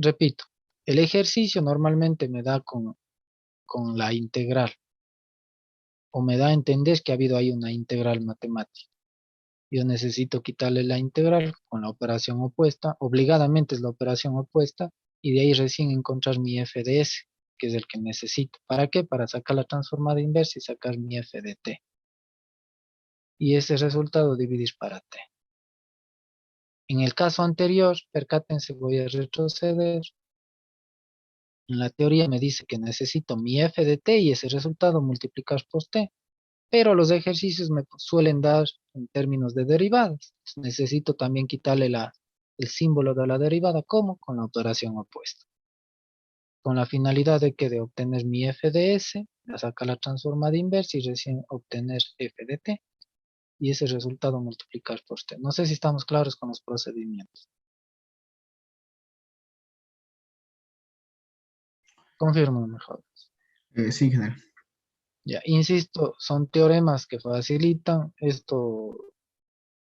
Repito, el ejercicio normalmente me da con la integral. O me da a entender que ha habido ahí una integral matemática. Yo necesito quitarle la integral con la operación opuesta. Obligadamente es la operación opuesta. Y de ahí recién encontrar mi f de s, que es el que necesito. ¿Para qué? Para sacar la transformada inversa y sacar mi f de t. Y ese resultado dividir para t. En el caso anterior, percátense, voy a retroceder. En la teoría me dice que necesito mi f de t y ese resultado multiplicar por t. Pero los ejercicios me suelen dar en términos de derivadas. Necesito también quitarle el símbolo de la derivada. ¿Cómo? Con la operación opuesta. Con la finalidad de obtener mi f de s, sacar la transformada inversa y recién obtener f de t. Y ese resultado multiplicar por t. No sé si estamos claros con los procedimientos. Confirmo mejor. Sí, ingeniero. Ya, insisto, son teoremas que facilitan. Esto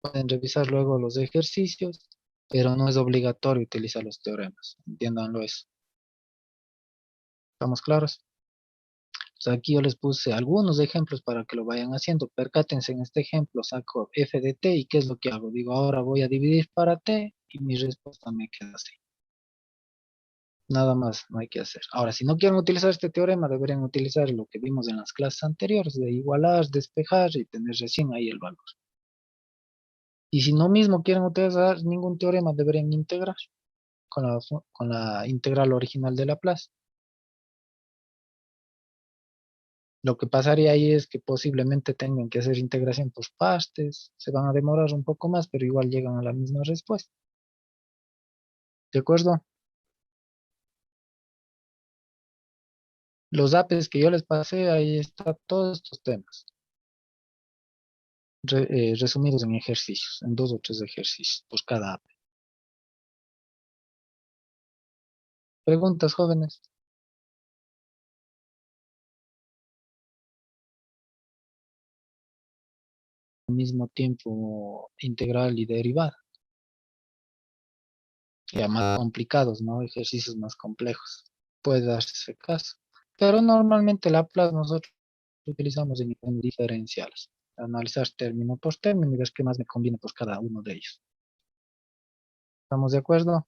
pueden revisar luego los ejercicios, pero no es obligatorio utilizar los teoremas. Entiéndanlo eso. ¿Estamos claros? O sea, aquí yo les puse algunos ejemplos para que lo vayan haciendo. Percátense en este ejemplo, saco f de t y ¿qué es lo que hago? Digo, ahora voy a dividir para t y mi respuesta me queda así. Nada más, no hay que hacer. Ahora, si no quieren utilizar este teorema, deberían utilizar lo que vimos en las clases anteriores, de igualar, despejar y tener recién ahí el valor. Y si no mismo quieren utilizar ningún teorema, deberían integrar con la integral original de Laplace. Lo que pasaría ahí es que posiblemente tengan que hacer integración por partes, se van a demorar un poco más, pero igual llegan a la misma respuesta. ¿De acuerdo? Los APEs que yo les pasé, ahí están todos estos temas. Resumidos en ejercicios, en 2 o 3 ejercicios por cada APE. ¿Preguntas, jóvenes? Al mismo tiempo, integral y derivada. Ya más complicados, ¿no? Ejercicios más complejos. Puede darse ese caso. Pero normalmente Laplace nosotros utilizamos en diferenciales. Analizar término por término y ver qué más me conviene por cada uno de ellos. ¿Estamos de acuerdo?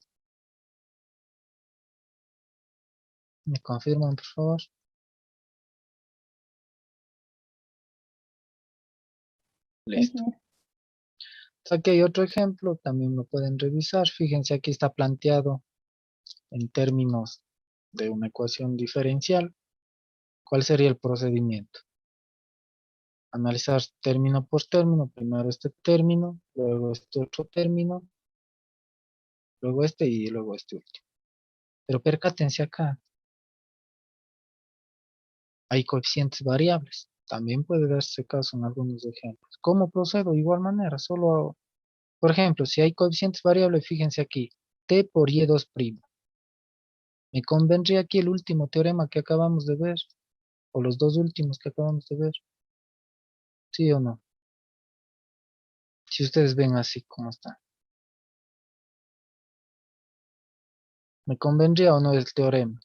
¿Me confirman, por favor? Listo. Ingeniero. Aquí hay otro ejemplo, también lo pueden revisar. Fíjense, aquí está planteado en términos de una ecuación diferencial. ¿Cuál sería el procedimiento? Analizar término por término, primero este término, luego este otro término, luego este y luego este último. Pero percátense acá, hay coeficientes variables. También puede darse caso en algunos ejemplos. ¿Cómo procedo? De igual manera, solo, por ejemplo, si hay coeficientes variables, fíjense aquí, t por y2'. Me convendría aquí el último teorema que acabamos de ver, o los dos últimos que acabamos de ver. ¿Sí o no? Si ustedes ven así como está. ¿Me convendría o no el teorema?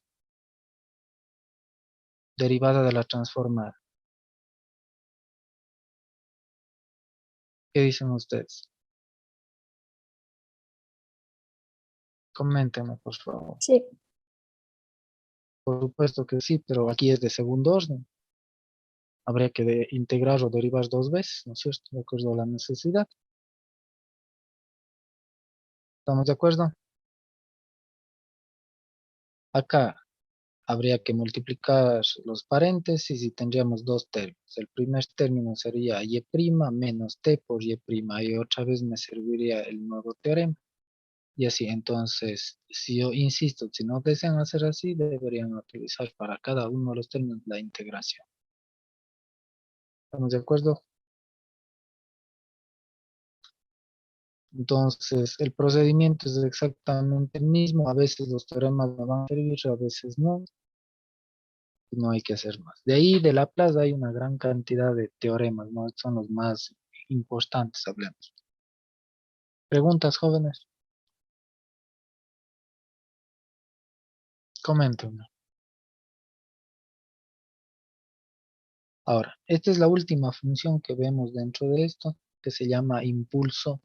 Derivada de la transformada. ¿Qué dicen ustedes? Coméntenme, por favor. Sí. Por supuesto que sí, pero aquí es de segundo orden. Habría que integrar o derivar 2 veces, ¿no es cierto? De acuerdo a la necesidad. ¿Estamos de acuerdo? Acá habría que multiplicar los paréntesis y tendríamos 2 términos. El primer término sería y' menos t por y', y otra vez me serviría el nuevo teorema. Y así, entonces, si yo insisto, si no desean hacer así, deberían utilizar para cada uno de los términos la integración. ¿Estamos de acuerdo? Entonces, el procedimiento es exactamente el mismo. A veces los teoremas me van a servir, a veces no. No hay que hacer más. De ahí, de Laplace, hay una gran cantidad de teoremas, ¿no? Son los más importantes, hablemos. ¿Preguntas, jóvenes? Coméntenme. Ahora, esta es la última función que vemos dentro de esto, que se llama impulso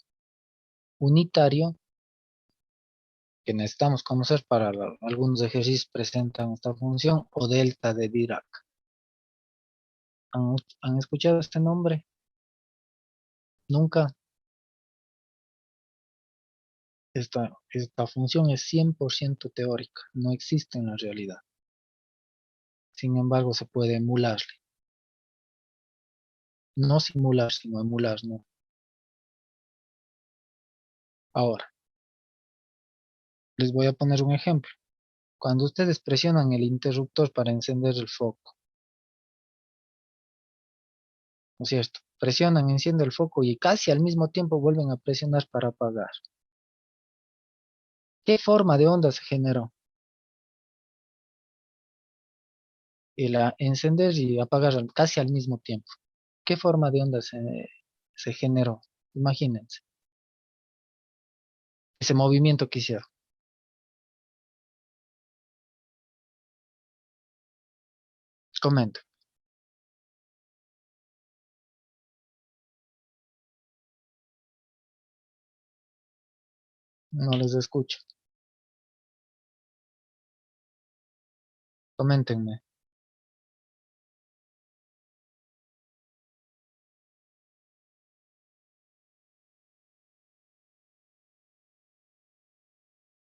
unitario, que necesitamos conocer para algunos ejercicios presentan esta función, o delta de Dirac. ¿Han escuchado este nombre? Nunca. Esta función es 100% teórica, no existe en la realidad. Sin embargo, se puede emularle. No simular, sino emular, ¿no? Ahora, les voy a poner un ejemplo. Cuando ustedes presionan el interruptor para encender el foco, ¿no es cierto? Presionan, enciende el foco y casi al mismo tiempo vuelven a presionar para apagar. ¿Qué forma de onda se generó? encender y apagar casi al mismo tiempo. ¿Qué forma de onda se generó? Imagínense. Ese movimiento que hicieron. Comenta. No les escucho. Coméntenme.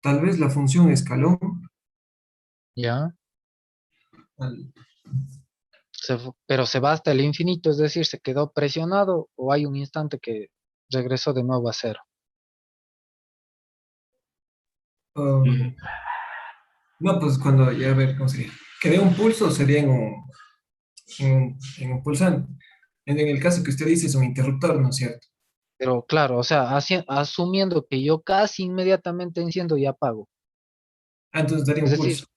Tal vez la función escalón ¿Ya? al- Pero se va hasta el infinito, es decir, se quedó presionado o hay un instante que regresó de nuevo a cero. um, no, pues cuando, ya a ver, ¿cómo sería? Que dé un pulso sería en un pulsante. En el caso que usted dice es un interruptor, ¿no es cierto? Pero claro, o sea, asumiendo que yo casi inmediatamente enciendo y apago. Ah, entonces daría Es un decir, pulso.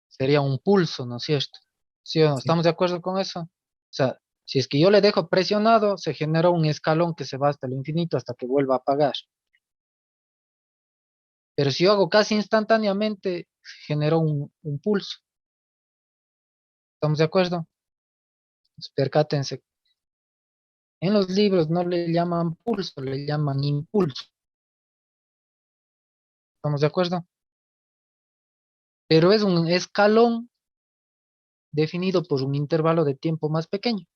sería un pulso, ¿no es cierto? ¿Sí o no? Sí. ¿Estamos de acuerdo con eso? O sea, si es que yo le dejo presionado, se genera un escalón que se va hasta el infinito hasta que vuelva a apagar. Pero si yo hago casi instantáneamente, genero un pulso. ¿Estamos de acuerdo? Pues percátense. En los libros no le llaman pulso, le llaman impulso. ¿Estamos de acuerdo? Pero es un escalón definido por un intervalo de tiempo más pequeño.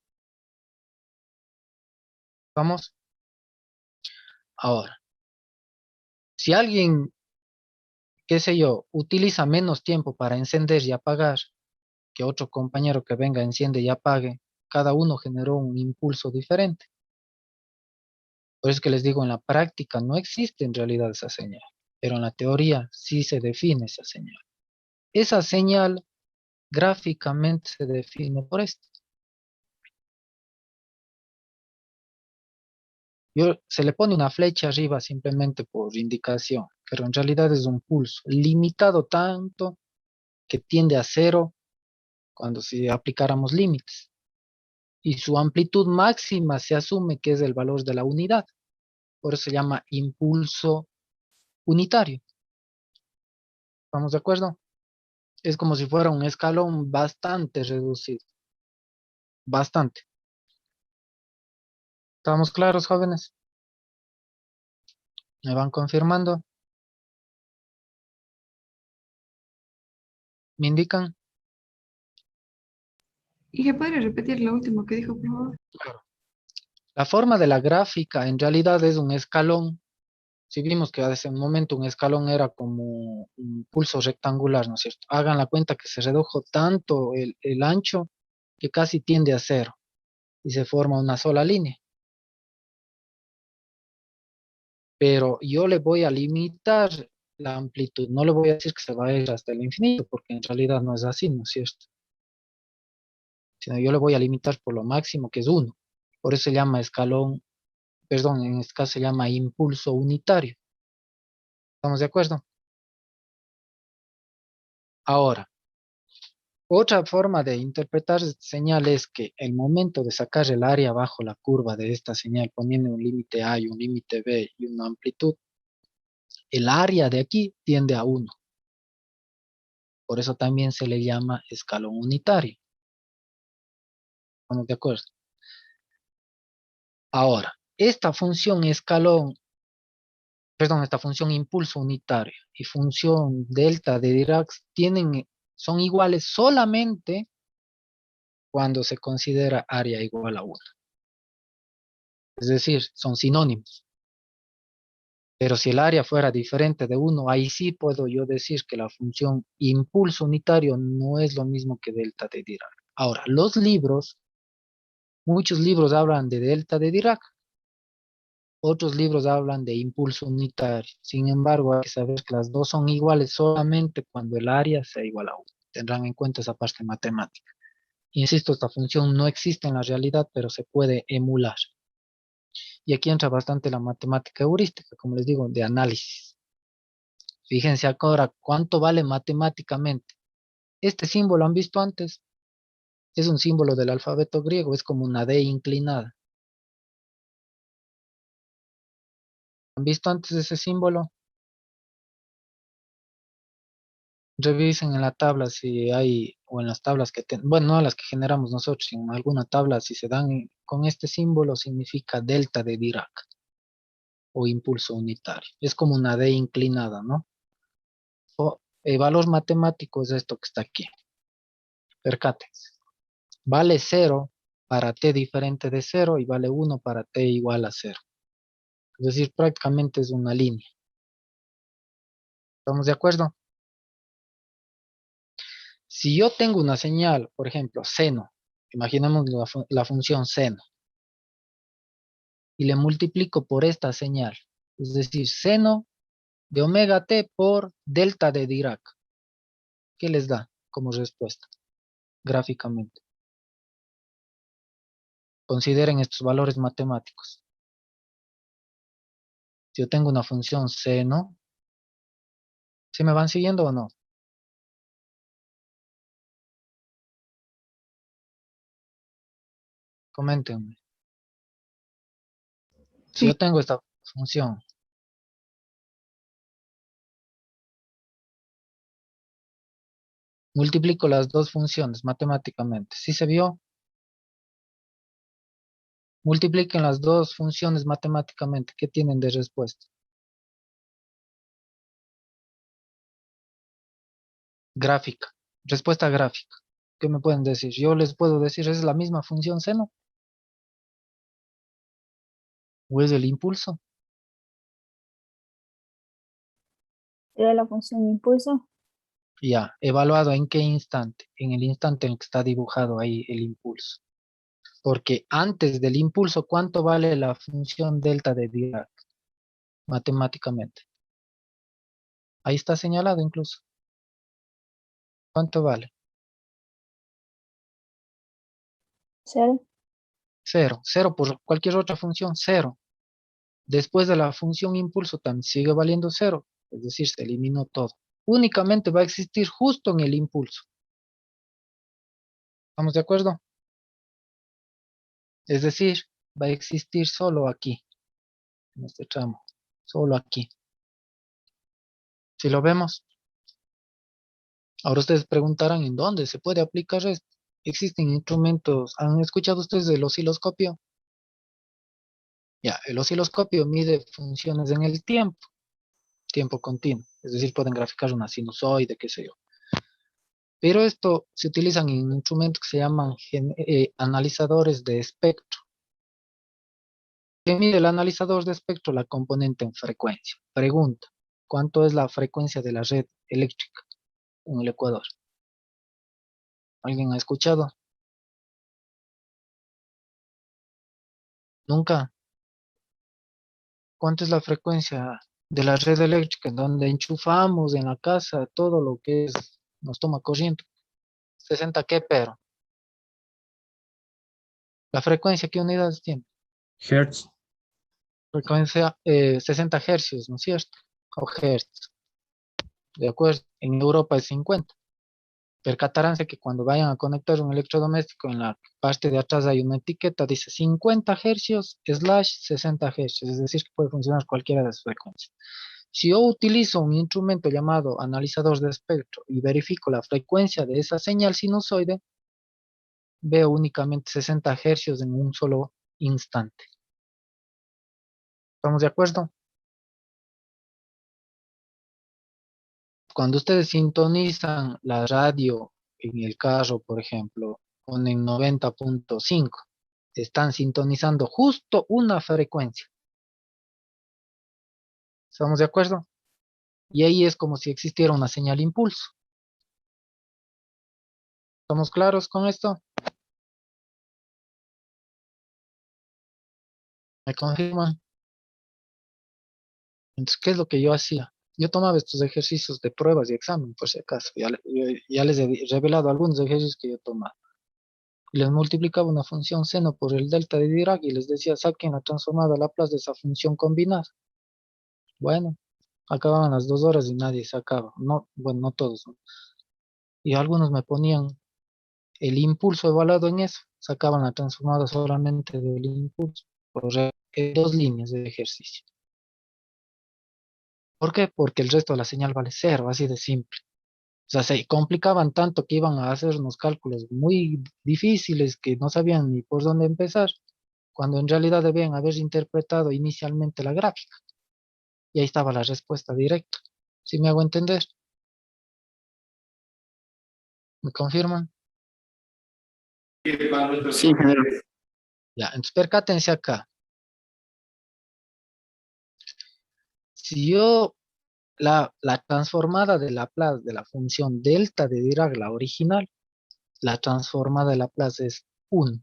Vamos. Ahora, si alguien, qué sé yo, utiliza menos tiempo para encender y apagar que otro compañero que venga, enciende y apague, cada uno generó un impulso diferente. Por eso es que les digo, en la práctica no existe en realidad esa señal, pero en la teoría sí se define esa señal. Esa señal gráficamente se define por esto. Se le pone una flecha arriba simplemente por indicación, pero en realidad es un pulso limitado tanto que tiende a cero cuando si aplicáramos límites. Y su amplitud máxima se asume que es el valor de la unidad. Por eso se llama impulso unitario. ¿Estamos de acuerdo? Es como si fuera un escalón bastante reducido. Bastante. ¿Estamos claros, jóvenes? ¿Me van confirmando? ¿Me indican? ¿Y qué podría repetir lo último que dijo, por favor? Claro. La forma de la gráfica en realidad es un escalón. Si vimos que hace un momento un escalón era como un pulso rectangular, ¿no es cierto? Hagan la cuenta que se redujo tanto el ancho que casi tiende a cero y se forma una sola línea. Pero yo le voy a limitar la amplitud, no le voy a decir que se va a ir hasta el infinito, porque en realidad no es así, ¿no es cierto? Sino yo le voy a limitar por lo máximo, que es 1. Por eso se llama escalón, perdón, en este caso se llama impulso unitario. ¿Estamos de acuerdo? Ahora, otra forma de interpretar esta señal es que el momento de sacar el área bajo la curva de esta señal, poniendo un límite A y un límite B y una amplitud, el área de aquí tiende a 1. Por eso también se le llama escalón unitario. ¿Estamos de acuerdo? Ahora, esta función escalón, perdón, esta función impulso unitario y función delta de Dirac son iguales solamente cuando se considera área igual a 1. Es decir, son sinónimos. Pero si el área fuera diferente de 1, ahí sí puedo yo decir que la función impulso unitario no es lo mismo que delta de Dirac. Ahora, muchos libros hablan de delta de Dirac, otros libros hablan de impulso unitario. Sin embargo, hay que saber que las dos son iguales solamente cuando el área sea igual a 1. Tendrán en cuenta esa parte matemática. Insisto, esta función no existe en la realidad, pero se puede emular. Y aquí entra bastante la matemática heurística, como les digo, de análisis. Fíjense ahora cuánto vale matemáticamente. Este símbolo han visto antes, Es un símbolo del alfabeto griego, es como una D inclinada. ¿Han visto antes ese símbolo? Revisen en la tabla si hay, o en las tablas que bueno, no las que generamos nosotros, en alguna tabla, si se dan con este símbolo, significa delta de Dirac o impulso unitario. Es como una D inclinada, ¿no? El valor matemático es esto que está aquí. Percátense. Vale 0 para t diferente de 0 y vale 1 para t igual a 0. Es decir, prácticamente es una línea. ¿Estamos de acuerdo? Si yo tengo una señal, por ejemplo, seno, imaginemos la función seno, y le multiplico por esta señal, es decir, seno de omega t por delta de Dirac, ¿qué les da como respuesta gráficamente? Consideren estos valores matemáticos. Si yo tengo una función seno, ¿sí me van siguiendo o no? Coméntenme. Si Sí. yo tengo esta función, multiplico las dos funciones matemáticamente. ¿Sí se vio? Multipliquen las dos funciones matemáticamente. ¿Qué tienen de respuesta? Gráfica. Respuesta gráfica. ¿Qué me pueden decir? Yo les puedo decir, ¿es la misma función seno? ¿O es el impulso? Sería la función impulso. Ya, evaluado en qué instante. En el instante en el que está dibujado ahí el impulso. Porque antes del impulso, ¿cuánto vale la función delta de Dirac? Matemáticamente. Ahí está señalado incluso. ¿Cuánto vale? 0. 0. 0 por cualquier otra función, 0. Después de la función impulso también sigue valiendo 0. Es decir, se eliminó todo. Únicamente va a existir justo en el impulso. ¿Estamos de acuerdo? Es decir, va a existir solo aquí, en este tramo. Solo aquí. Si lo vemos. Ahora ustedes preguntarán en dónde se puede aplicar esto. Existen instrumentos. ¿Han escuchado ustedes del osciloscopio? Ya, el osciloscopio mide funciones en el tiempo continuo. Es decir, pueden graficar una sinusoide, qué sé yo. Pero esto se utilizan en instrumentos que se llaman analizadores de espectro. ¿Qué mide el analizador de espectro? La componente en frecuencia. Pregunta, ¿cuánto es la frecuencia de la red eléctrica en el Ecuador? ¿Alguien ha escuchado? ¿Nunca? ¿Cuánto es la frecuencia de la red eléctrica en donde enchufamos en la casa todo lo que nos toma corriente? 60 qué, pero la frecuencia, ¿qué unidades tiene? Hertz. Frecuencia 60 hercios, ¿no es cierto? O hertz, de acuerdo. En Europa es 50. Percataránse que cuando vayan a conectar un electrodoméstico, en la parte de atrás hay una etiqueta, dice 50 hercios / 60 hercios, es decir, que puede funcionar cualquiera de las frecuencias. Si yo utilizo un instrumento llamado analizador de espectro y verifico la frecuencia de esa señal sinusoide, veo únicamente 60 hercios en un solo instante. ¿Estamos de acuerdo? Cuando ustedes sintonizan la radio en el carro, por ejemplo, ponen 90.5, están sintonizando justo una frecuencia. ¿Estamos de acuerdo? Y ahí es como si existiera una señal impulso. ¿Estamos claros con esto? ¿Me confirman? Entonces, ¿qué es lo que yo hacía? Yo tomaba estos ejercicios de pruebas y examen, por si acaso. Ya les he revelado algunos ejercicios que yo tomaba. Y les multiplicaba una función seno por el delta de Dirac y les decía, saquen la transformada Laplace de esa función combinada. Bueno, acababan las 2 horas y nadie sacaba. No, bueno, no todos, ¿no? Y algunos me ponían el impulso evaluado en eso, sacaban la transformada solamente del impulso, por dos líneas de ejercicio. ¿Por qué? Porque el resto de la señal vale cero, así de simple. O sea, se complicaban tanto que iban a hacer unos cálculos muy difíciles que no sabían ni por dónde empezar, cuando en realidad debían haber interpretado inicialmente la gráfica. Y ahí estaba la respuesta directa. ¿Sí me hago entender? ¿Me confirman? Sí, ingeniero. Ya, entonces percátense acá. Si yo la transformada de Laplace de la función delta de Dirac, la original, la transformada de Laplace es 1.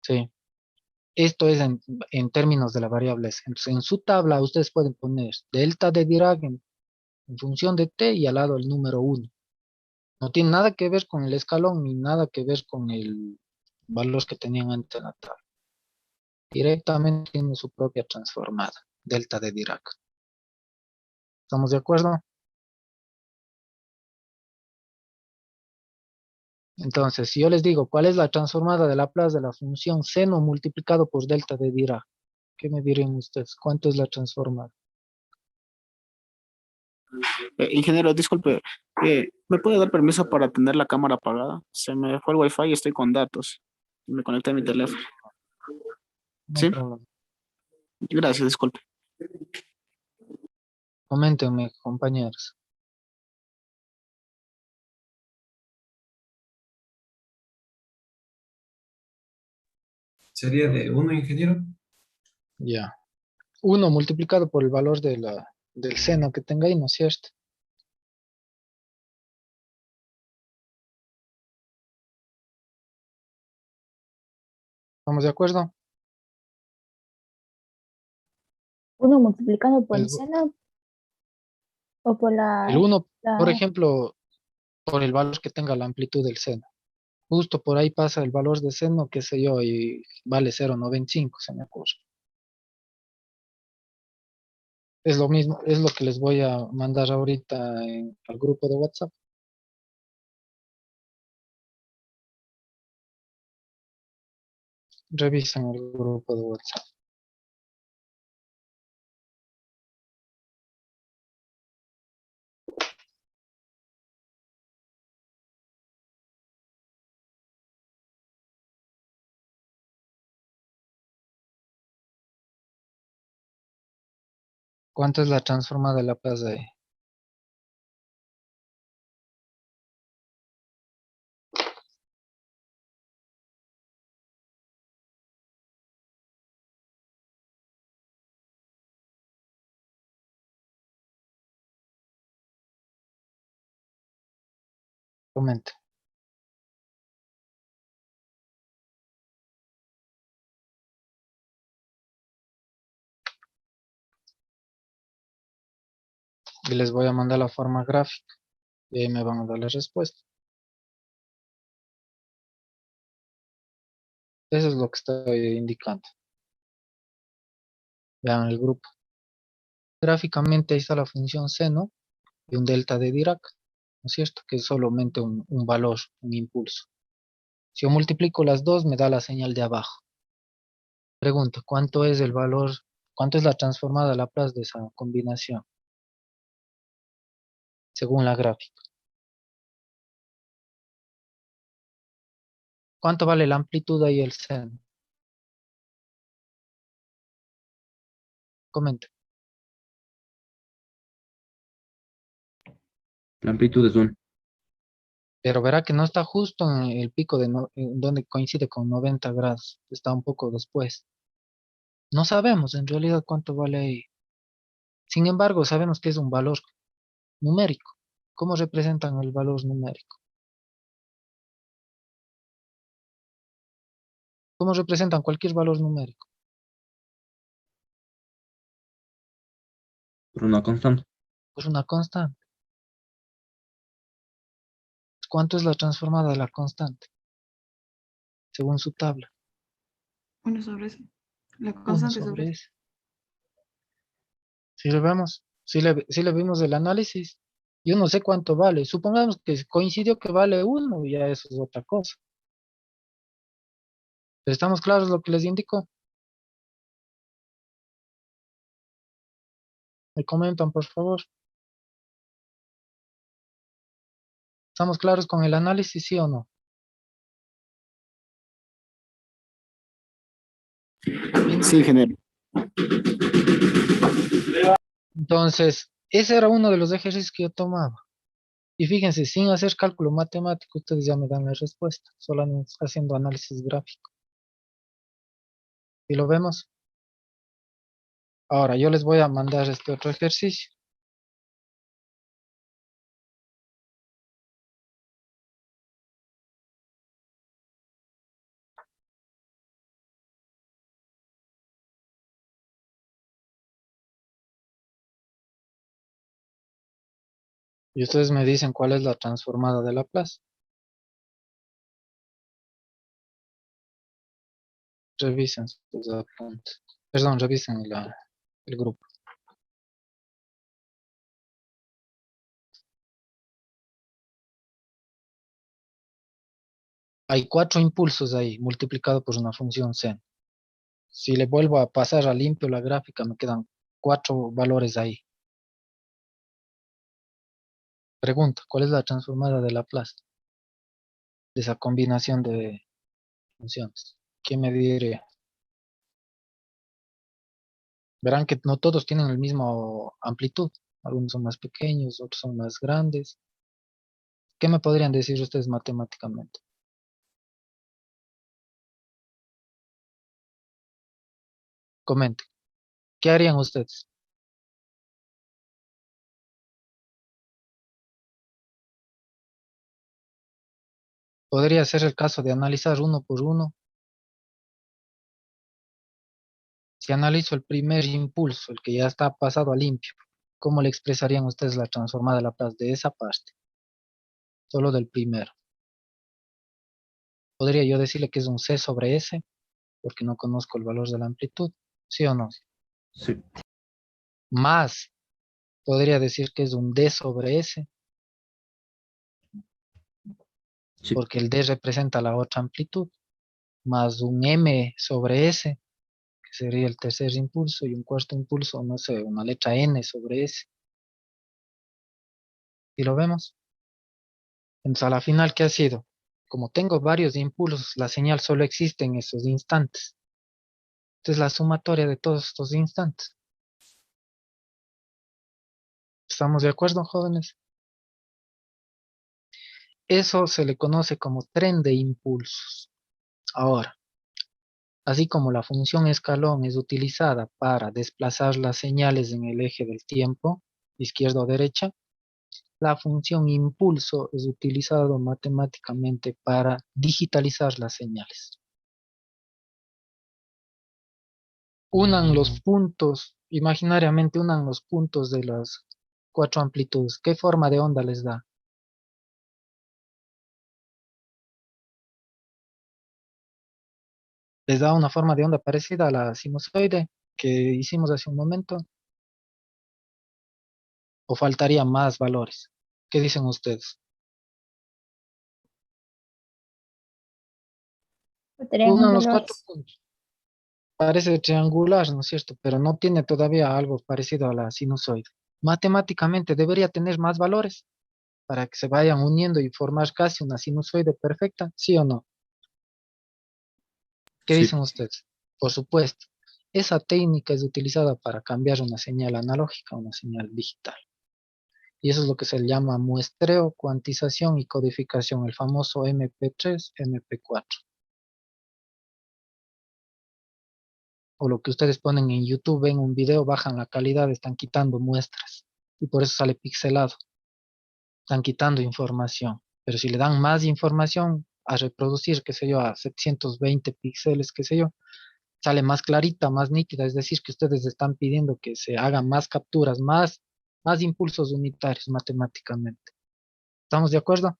Sí. Esto es en términos de la variable S. Entonces, en su tabla ustedes pueden poner delta de Dirac en función de t y al lado el número 1. No tiene nada que ver con el escalón ni nada que ver con el valor que tenían antes en la tabla. Directamente tiene su propia transformada, delta de Dirac. ¿Estamos de acuerdo? Entonces, si yo les digo cuál es la transformada de Laplace de la función seno multiplicado por delta de Dirac, ¿qué me dirían ustedes? ¿Cuánto es la transformada? Ingeniero, disculpe, ¿me puede dar permiso para tener la cámara apagada? Se me fue el wifi y estoy con datos. Me conecté a mi teléfono. No hay ¿Sí? problema. Gracias, disculpe. Coméntenme, compañeros. Sería de 1, ingeniero. Ya. 1 multiplicado por el valor del seno que tenga ahí, ¿no es cierto? ¿Estamos de acuerdo? 1 multiplicado por el El, seno o por el 1, por la... ejemplo, por el valor que tenga la amplitud del seno. Justo por ahí pasa el valor de seno, qué sé yo, y vale 0,95, se me ocurre. Es lo mismo, es lo que les voy a mandar ahorita al grupo de WhatsApp. Revisen el grupo de WhatsApp. ¿Cuánto es la transformada de Laplace de ahí? Comente. Y les voy a mandar la forma gráfica. Y ahí me van a dar la respuesta. Eso es lo que estoy indicando. Vean el grupo. Gráficamente ahí está la función seno y un delta de Dirac, ¿no es cierto? Que es solamente un valor, un impulso. Si yo multiplico las dos, me da la señal de abajo. Pregunta, ¿cuánto es el valor, cuánto es la transformada Laplace de esa combinación? Según la gráfica. ¿Cuánto vale la amplitud y el seno? Comenta. La amplitud es 1. Pero verá que no está justo en el pico en donde coincide con 90 grados. Está un poco después. No sabemos en realidad cuánto vale ahí. Sin embargo, sabemos que es un valor numérico. ¿Cómo representan el valor numérico? ¿Cómo representan cualquier valor numérico? Por una constante. Pues una constante. ¿Cuánto es la transformada de la constante? Según su tabla. 1 sobre eso. La 1 constante sobre sobre eso. S. Si le vemos, si le vimos el análisis, Yo no sé cuánto vale. Supongamos que coincidió que vale 1, ya eso es otra cosa. Pero ¿estamos claros lo que les indico? Me comentan, por favor. ¿Estamos claros con el análisis, sí o no? Sí, ingeniero. Entonces, ese era uno de los ejercicios que yo tomaba. Y fíjense, sin hacer cálculo matemático, ustedes ya me dan la respuesta, solamente haciendo análisis gráfico. ¿Y lo vemos? Ahora, yo les voy a mandar este otro ejercicio. Y ustedes me dicen cuál es la transformada de Laplace. Revisen sus apuntes. Perdón, revisen el grupo. Hay 4 impulsos ahí, multiplicado por una función C. Si le vuelvo a pasar a limpio la gráfica, me quedan 4 valores ahí. Pregunta, ¿cuál es la transformada de Laplace? De esa combinación de funciones. ¿Quién me diría? Verán que no todos tienen el mismo amplitud. Algunos son más pequeños, otros son más grandes. ¿Qué me podrían decir ustedes matemáticamente? Comenten. ¿Qué harían ustedes? Podría ser el caso de analizar uno por uno. Si analizo el primer impulso, el que ya está pasado a limpio, ¿cómo le expresarían ustedes la transformada de Laplace de esa parte? Solo del primero. Podría yo decirle que es un C sobre S, porque no conozco el valor de la amplitud, ¿sí o no? Sí. Más, podría decir que es un D sobre S, Sí. porque el D representa la otra amplitud, más un M sobre S, que sería el tercer impulso, y un cuarto impulso, no sé, una letra N sobre S. ¿Y lo vemos? Entonces, a la final, ¿qué ha sido? Como tengo varios impulsos, la señal solo existe en esos instantes. Esta es la sumatoria de todos estos instantes. ¿Estamos de acuerdo, jóvenes? Eso se le conoce como tren de impulsos. Ahora, así como la función escalón es utilizada para desplazar las señales en el eje del tiempo, izquierda o derecha, la función impulso es utilizado matemáticamente para digitalizar las señales. Unan los puntos, imaginariamente unan los puntos de las 4 amplitudes. ¿Qué forma de onda les da? Les da una forma de onda parecida a la sinusoide que hicimos hace un momento, o faltaría más valores. ¿Qué dicen ustedes? Faltarían más Unan los 4 valores. puntos. Parece triangular, ¿no es cierto? Pero no tiene todavía algo parecido a la sinusoide. Matemáticamente debería tener más valores para que se vayan uniendo y formar casi una sinusoide perfecta, ¿sí o no? ¿Qué Sí. dicen ustedes? Por supuesto, esa técnica es utilizada para cambiar una señal analógica a una señal digital. Y eso es lo que se llama muestreo, cuantización y codificación, el famoso MP3, MP4. O lo que ustedes ponen en YouTube, ven un video, bajan la calidad, están quitando muestras. Y por eso sale pixelado. Están quitando información. Pero si le dan más información a reproducir, qué sé yo, a 720 píxeles, qué sé yo, sale más clarita, más nítida. Es decir, que ustedes están pidiendo que se hagan más capturas, más impulsos unitarios matemáticamente. ¿Estamos de acuerdo?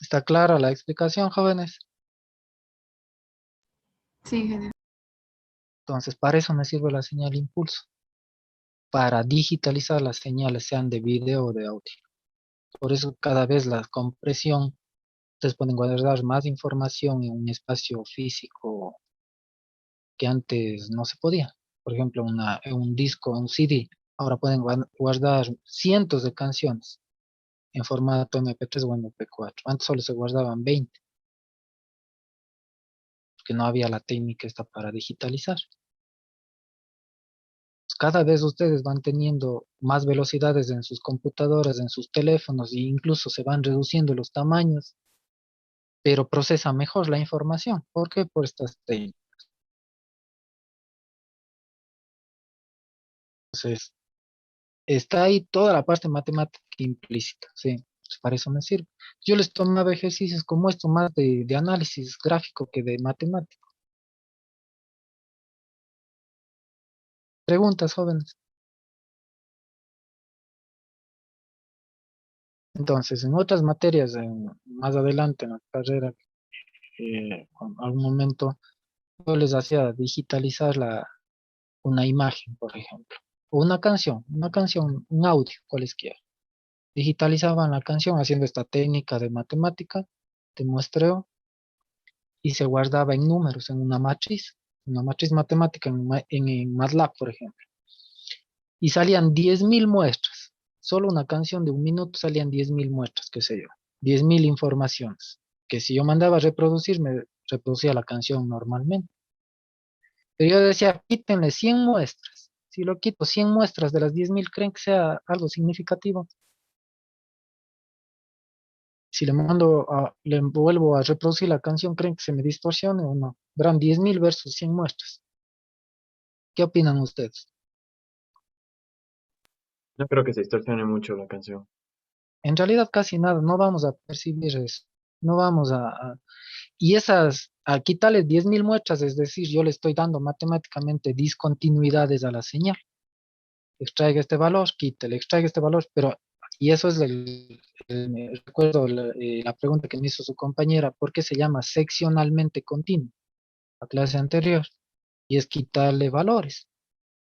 ¿Está clara la explicación, jóvenes? Sí, ingeniero. Entonces, para eso me sirve la señal impulso. para digitalizar las señales, sean de video o de audio. Por eso cada vez la compresión, ustedes pueden guardar más información en un espacio físico que antes no se podía. Por ejemplo, un disco, un CD, ahora pueden guardar cientos de canciones en formato MP3 o MP4. Antes solo se guardaban 20, porque no había la técnica esta para digitalizar. Cada vez ustedes van teniendo más velocidades en sus computadoras, en sus teléfonos, e incluso se van reduciendo los tamaños, pero procesa mejor la información. ¿Por qué? Por estas técnicas. Entonces, está ahí toda la parte matemática implícita, ¿sí? Pues para eso me sirve. Yo les tomaba ejercicios como esto, más de análisis gráfico que de matemático. Preguntas, jóvenes. Entonces, en otras materias, más adelante en la carrera, en algún momento, yo les hacía digitalizar una imagen, por ejemplo, o una canción, un audio, cualesquiera. Digitalizaban la canción haciendo esta técnica de matemática, de muestreo, y se guardaba en números, en una matriz matemática en MATLAB, por ejemplo. Y salían 10.000 muestras. Solo una canción de 1 minuto salían 10.000 muestras, qué sé yo. 10.000 informaciones. Que si yo mandaba a reproducir, me reproducía la canción normalmente. Pero yo decía, quítenle 100 muestras. Si lo quito 100 muestras de las 10.000, ¿creen que sea algo significativo? Si le vuelvo a reproducir la canción, ¿creen que se me distorsione o no? Verán 10.000 versus 100 muestras. ¿Qué opinan ustedes? No creo que se distorsione mucho la canción. En realidad casi nada, no vamos a percibir eso. No vamos y a quitarle 10.000 muestras, es decir, yo le estoy dando matemáticamente discontinuidades a la señal. Extraiga este valor, quítele, extraiga este valor, y eso es recuerdo la pregunta que me hizo su compañera, ¿por qué se llama seccionalmente continuo? La clase anterior, y es quitarle valores,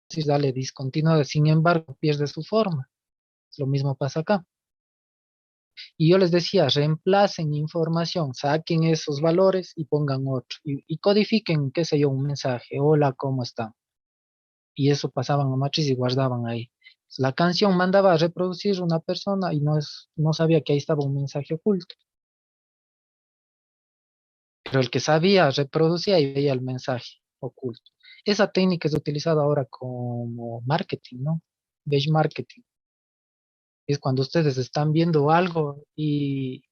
es decir, darle discontinuidad, sin embargo, pierde su forma. Lo mismo pasa acá. Y yo les decía, reemplacen información, saquen esos valores y pongan otro. Y codifiquen, qué sé yo, un mensaje, hola, ¿cómo están? Y eso pasaban a matriz y guardaban ahí. La canción mandaba a reproducir una persona y no sabía que ahí estaba un mensaje oculto. Pero el que sabía reproducía y veía el mensaje oculto. Esa técnica es utilizada ahora como marketing, ¿no? Beige marketing. Es cuando ustedes están viendo algo y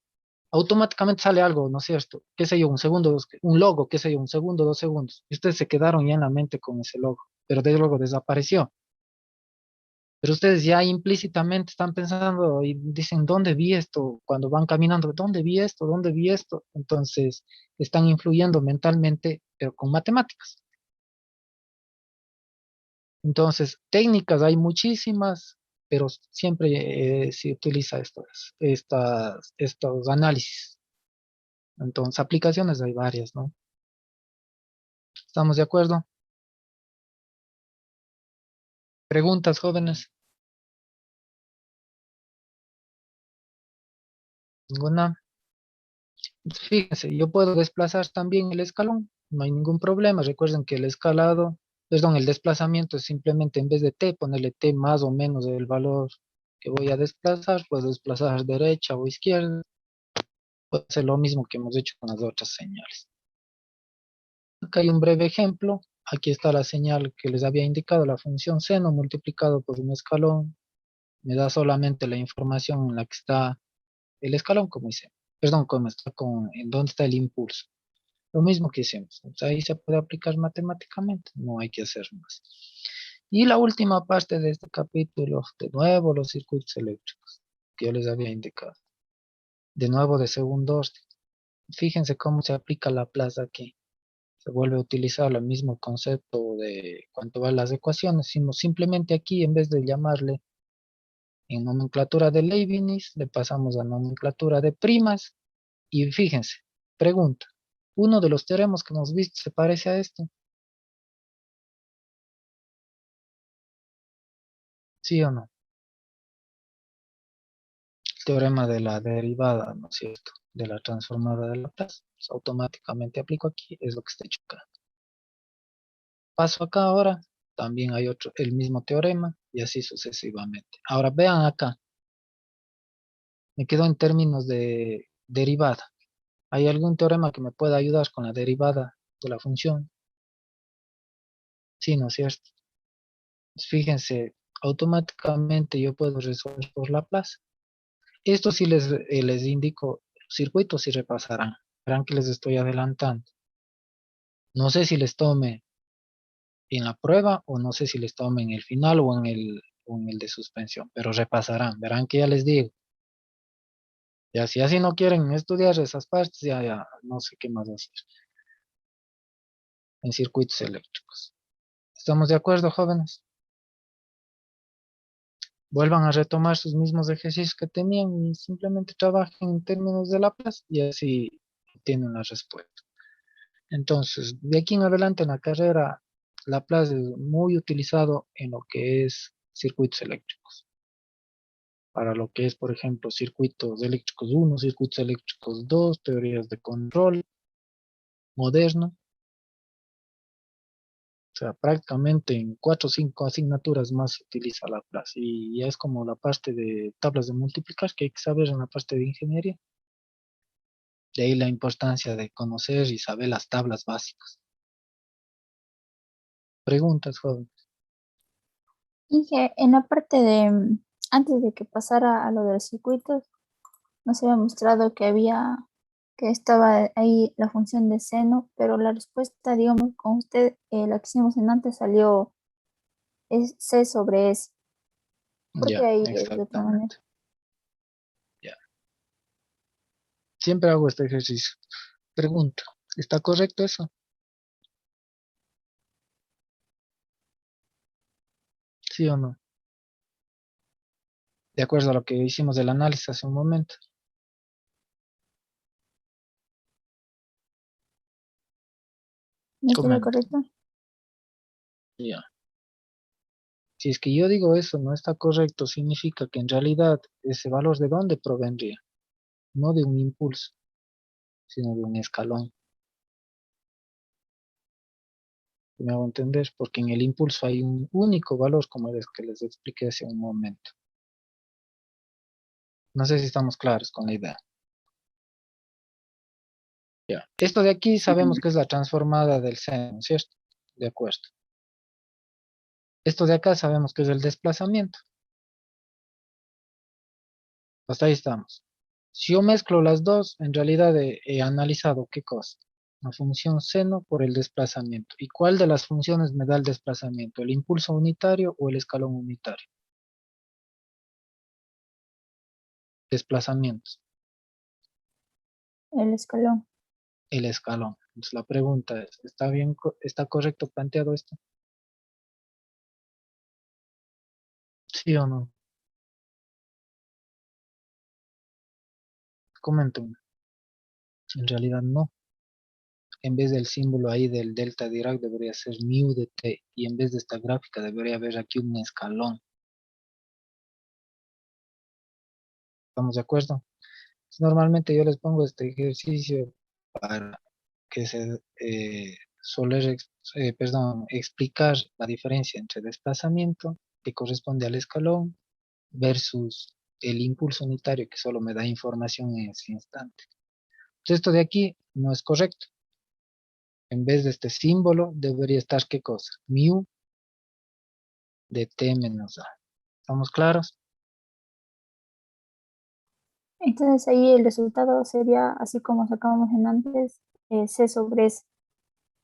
automáticamente sale algo, ¿no es cierto? Qué sé yo, un segundo, un logo, qué sé yo, un segundo, 2 segundos. Y ustedes se quedaron ya en la mente con ese logo, pero de luego desapareció. Pero ustedes ya implícitamente están pensando y dicen, ¿dónde vi esto? Cuando van caminando, ¿dónde vi esto? ¿Dónde vi esto? Entonces, están influyendo mentalmente, pero con matemáticas. Entonces, técnicas hay muchísimas, pero siempre se utiliza estos análisis. Entonces, aplicaciones hay varias, ¿no? ¿Estamos de acuerdo? ¿Preguntas, jóvenes? ¿Ninguna? Fíjense, yo puedo desplazar también el escalón, no hay ningún problema. Recuerden que el desplazamiento es simplemente en vez de t, ponerle t más o menos el valor que voy a desplazar, puedo desplazar derecha o izquierda, puede ser lo mismo que hemos hecho con las otras señales. Acá hay un breve ejemplo, aquí está la señal que les había indicado, la función seno multiplicado por un escalón, me da solamente la información en la que está el escalón, como dice, perdón, en dónde está el impulso. Lo mismo que hicimos. Entonces, ahí se puede aplicar matemáticamente, no hay que hacer más. Y la última parte de este capítulo, de nuevo los circuitos eléctricos, que yo les había indicado. De nuevo de segundo orden. Fíjense cómo se aplica la plaza aquí. Se vuelve a utilizar el mismo concepto de cuánto van las ecuaciones. Simplemente aquí, en vez de llamarle en nomenclatura de Leibniz, le pasamos a nomenclatura de primas. Y fíjense, pregunta. Uno de los teoremas que hemos visto se parece a este. ¿Sí o no? El teorema de la derivada, ¿no es cierto? De la transformada de Laplace. Pues automáticamente aplico aquí, es lo que está hecho acá. Paso acá ahora, también hay otro, el mismo teorema, y así sucesivamente. Ahora vean acá, me quedo en términos de derivada. ¿Hay algún teorema que me pueda ayudar con la derivada de la función? Sí, ¿no es cierto? Pues fíjense, automáticamente yo puedo resolver por Laplace. Esto sí les indico, los circuitos sí repasarán. Verán que les estoy adelantando. No sé si les tome en la prueba o no sé si les tome en el final o en el de suspensión, pero repasarán. Verán que ya les digo. Ya si así no quieren estudiar esas partes, ya no sé qué más hacer en circuitos eléctricos. ¿Estamos de acuerdo, jóvenes? Vuelvan a retomar sus mismos ejercicios que tenían y simplemente trabajen en términos de Laplace y así tienen la respuesta. Entonces, de aquí en adelante en la carrera, Laplace es muy utilizado en lo que es circuitos eléctricos. Para lo que es, por ejemplo, circuitos eléctricos 1, circuitos eléctricos 2, teorías de control moderno. O sea, prácticamente en 4 o 5 asignaturas más se utiliza Laplace. Y ya es como la parte de tablas de multiplicar que hay que saber en la parte de ingeniería. De ahí la importancia de conocer y saber las tablas básicas. Preguntas, joven. Inge, en la parte de, antes de que pasara a lo de los circuitos, nos había mostrado que estaba ahí la función de seno, pero la respuesta, digamos, con usted, la que hicimos en antes salió es C sobre S. ¿Por qué Ya, ahí es de otra manera? exactamente. Ya. Siempre hago este ejercicio. Pregunta, ¿está correcto eso? ¿Sí o no? De acuerdo a lo que hicimos del análisis hace un momento. ¿No sería Comento. correcto? Ya. Si es que yo digo eso no está correcto, significa que en realidad ese valor de dónde provendría, no de un impulso, sino de un escalón. Me hago entender, porque en el impulso hay un único valor, como es que les expliqué hace un momento. No sé si estamos claros con la idea. Ya. Esto de aquí sabemos que es la transformada del seno, ¿cierto? De acuerdo. Esto de acá sabemos que es el desplazamiento. Hasta ahí estamos. Si yo mezclo las dos, en realidad he analizado qué cosa. La función seno por el desplazamiento. ¿Y cuál de las funciones me da el desplazamiento? ¿El impulso unitario o el escalón unitario? Desplazamientos. El escalón. El escalón. Entonces la pregunta es, ¿está bien, está correcto planteado esto? ¿Sí o no? Coméntenme. En realidad no. En vez del símbolo ahí del delta Dirac debería ser mu de t. Y en vez de esta gráfica debería haber aquí un escalón. ¿Estamos de acuerdo? Normalmente yo les pongo este ejercicio para que se explicar la diferencia entre desplazamiento, que corresponde al escalón, versus el impulso unitario, que solo me da información en ese instante. Entonces, esto de aquí no es correcto. En vez de este símbolo, debería estar ¿qué cosa? Mu de t menos a. ¿Estamos claros? Entonces ahí el resultado sería, así como sacamos en antes, C sobre S.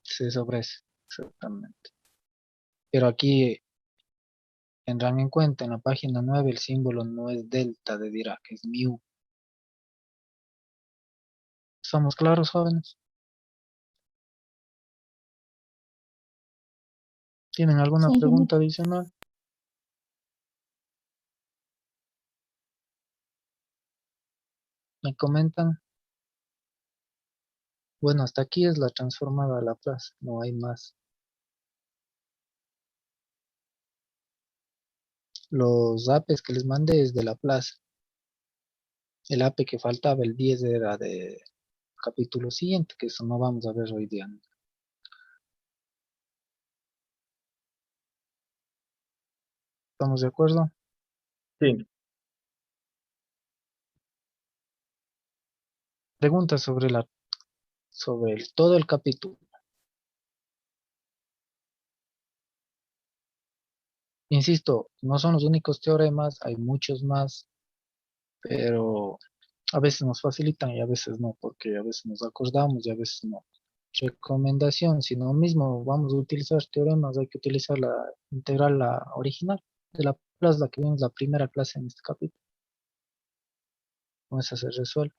C sobre S, exactamente. Pero aquí tendrán en cuenta en la página 9 el símbolo no es delta de Dirac, es mu. ¿Estamos claros, jóvenes? ¿Tienen alguna Sí, ingeniero. pregunta adicional? ¿Me comentan? Bueno, hasta aquí es la transformada a Laplace, no hay más. Los APEs que les mandé es de la plaza. El APE que faltaba, el 10, era de capítulo siguiente, que eso no vamos a ver hoy día. ¿Estamos de acuerdo? Sí, Pregunta todo el capítulo. Insisto, no son los únicos teoremas, hay muchos más, pero a veces nos facilitan y a veces no, porque a veces nos acordamos y a veces no. Recomendación, si no mismo vamos a utilizar teoremas, hay que utilizar la integral, la original de la plaza, la que vimos la primera clase en este capítulo. Con esa se resuelve.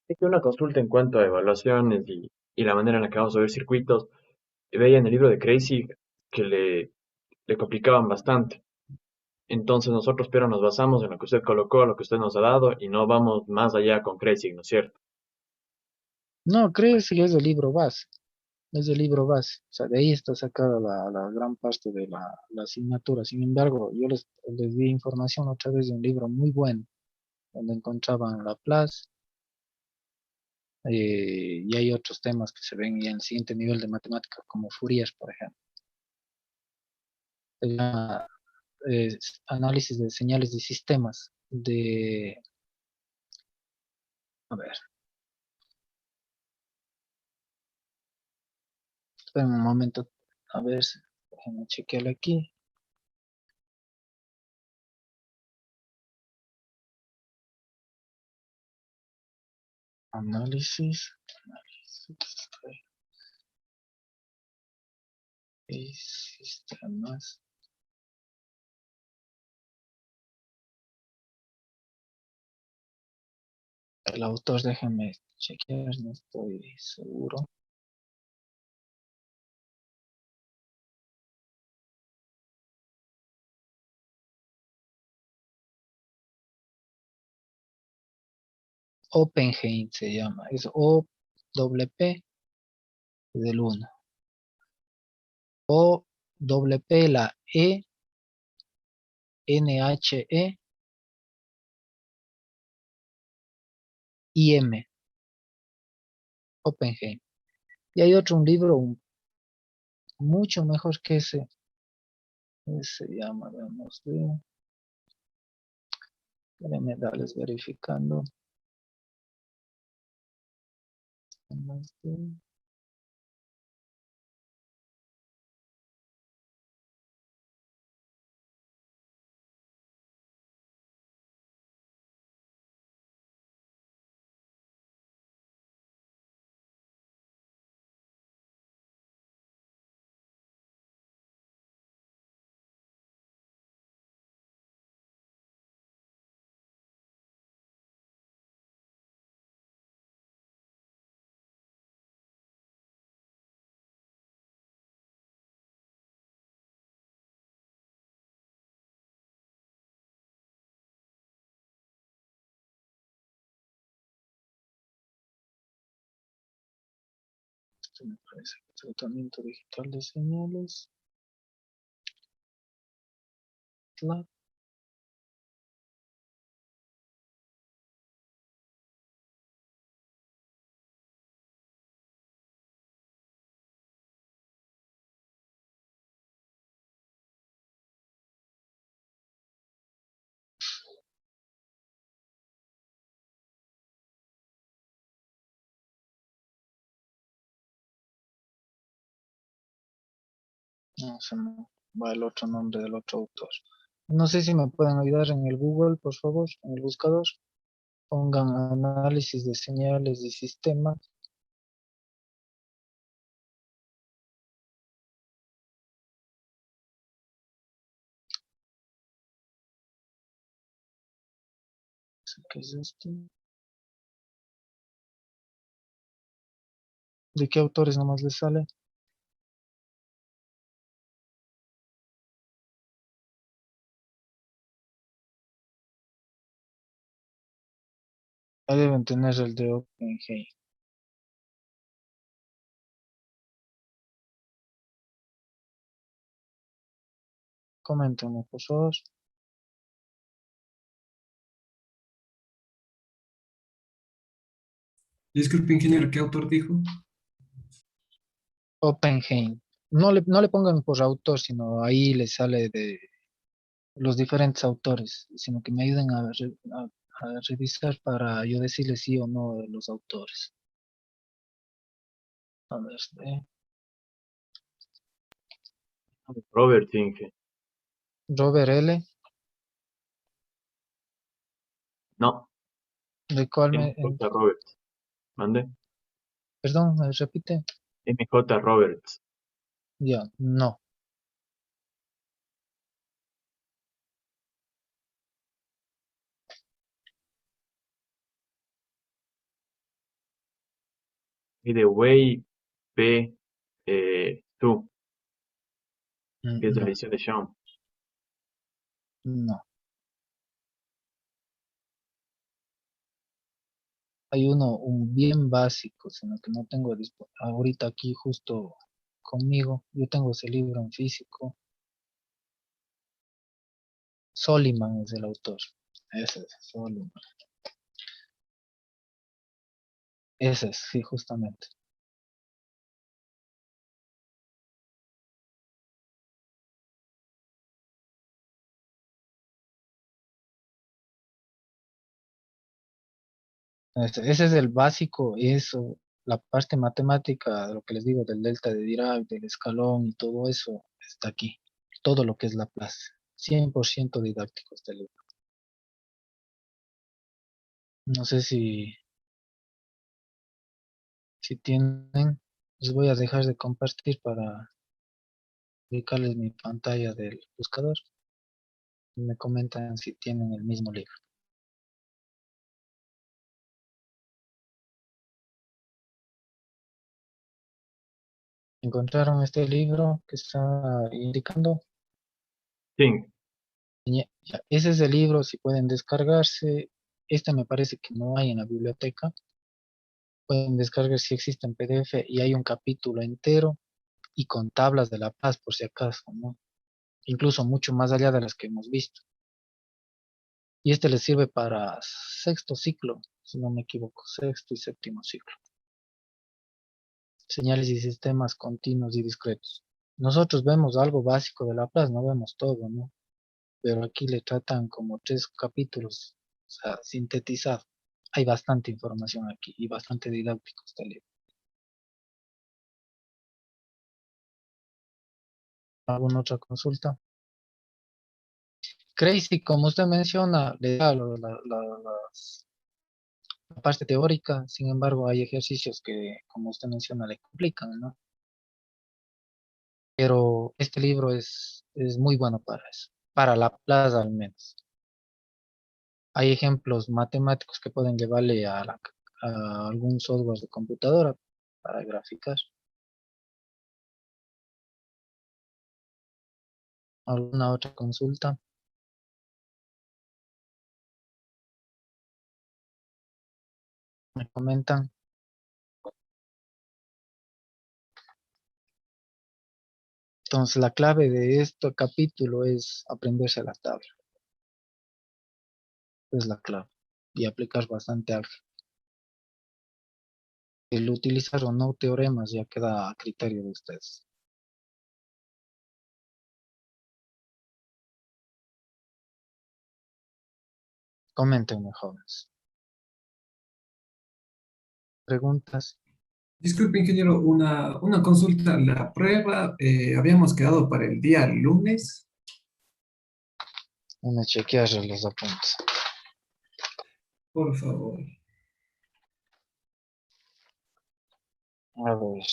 es que una consulta en cuanto a evaluaciones y la manera en la que vamos a ver circuitos, veía en el libro de Crazy que le complicaban bastante. Entonces nosotros, pero nos basamos en lo que usted colocó, lo que usted nos ha dado, y no vamos más allá con Crazy, ¿no es cierto? No, creo que es el libro base. Es el libro base. O sea, de ahí está sacada la gran parte de la asignatura. Sin embargo, yo les di información otra vez de un libro muy bueno, donde encontraban Laplace, y hay otros temas que se ven ya en el siguiente nivel de matemática, como Fourier, por ejemplo. Se llama, análisis de señales de sistemas a ver, esperen un momento, a ver, déjenme chequearlo aquí. Análisis de sistemas. El autor, déjenme chequear, no estoy seguro. Oppenheim se llama, es O-P-P del 1. O-P, la E, N-H-E, I-M, Oppenheim. Y hay otro, un libro mucho mejor que ese, se llama, veamos, déjenme darles verificando. Esto me parece que tratamiento digital de señales. No, se me va el otro nombre del otro autor. No sé si me pueden ayudar en el Google, por favor, en el buscador. Pongan análisis de señales de sistema. ¿Qué es esto? ¿De qué autores nomás les sale? Ahí deben tener el de OpenGay. Coméntenme, por favor. Disculpe, ingeniero, ¿qué autor dijo? Oppenheim. No le pongan por autor, sino ahí le sale de los diferentes autores, sino que me ayuden a revisar para yo decirle sí o no de los autores. A ver, Robert Inge. Robert L. No, ¿De cuál MJ Roberts. ¿Mande? perdón, me repite? MJ Roberts. Ya, no. Y de Wei P. Tu, que es de la No, edición de Sean. no. Hay un bien básico, sino que no tengo ahorita aquí justo conmigo. Yo tengo ese libro en físico. Soliman es el autor. Ese es, Soliman. Ese es, sí, justamente. Ese es el básico, eso, la parte matemática, lo que les digo, del delta de Dirac, del escalón y todo eso, está aquí. Todo lo que es Laplace. 100% didáctico este libro. No sé si tienen, les voy a dejar de compartir para dedicarles mi pantalla del buscador y me comentan si tienen el mismo libro. ¿Encontraron este libro que está indicando? Sí, Ya, ese es el libro, si pueden descargarse. Este me parece que no hay en la biblioteca. Pueden descargar si existe en PDF y hay un capítulo entero y con tablas de La Paz por si acaso, ¿no? Incluso mucho más allá de las que hemos visto. Y este les sirve para sexto ciclo, si no me equivoco, sexto y séptimo ciclo. Señales y sistemas continuos y discretos. Nosotros vemos algo básico de Laplace, no vemos todo, ¿no? Pero aquí le tratan como 3 capítulos, o sea, sintetizado. Hay bastante información aquí y bastante didáctico este libro. ¿Alguna otra consulta? Crazy, como usted menciona, le da la parte teórica, sin embargo, hay ejercicios que, como usted menciona, le complican, ¿no? Pero este libro es muy bueno para eso, para la plaza al menos. Hay ejemplos matemáticos que pueden llevarle a algún software de computadora para graficar. ¿Alguna otra consulta? Me comentan. Entonces, la clave de este capítulo es aprenderse la tabla. Es la clave. Y aplicar bastante álgebra. El utilizar o no teoremas ya queda a criterio de ustedes. Coméntenme, jóvenes. ¿Preguntas? Disculpe, ingeniero, una consulta. La prueba habíamos quedado para el día lunes. Déjenme chequear los apuntes. Por favor. A ver.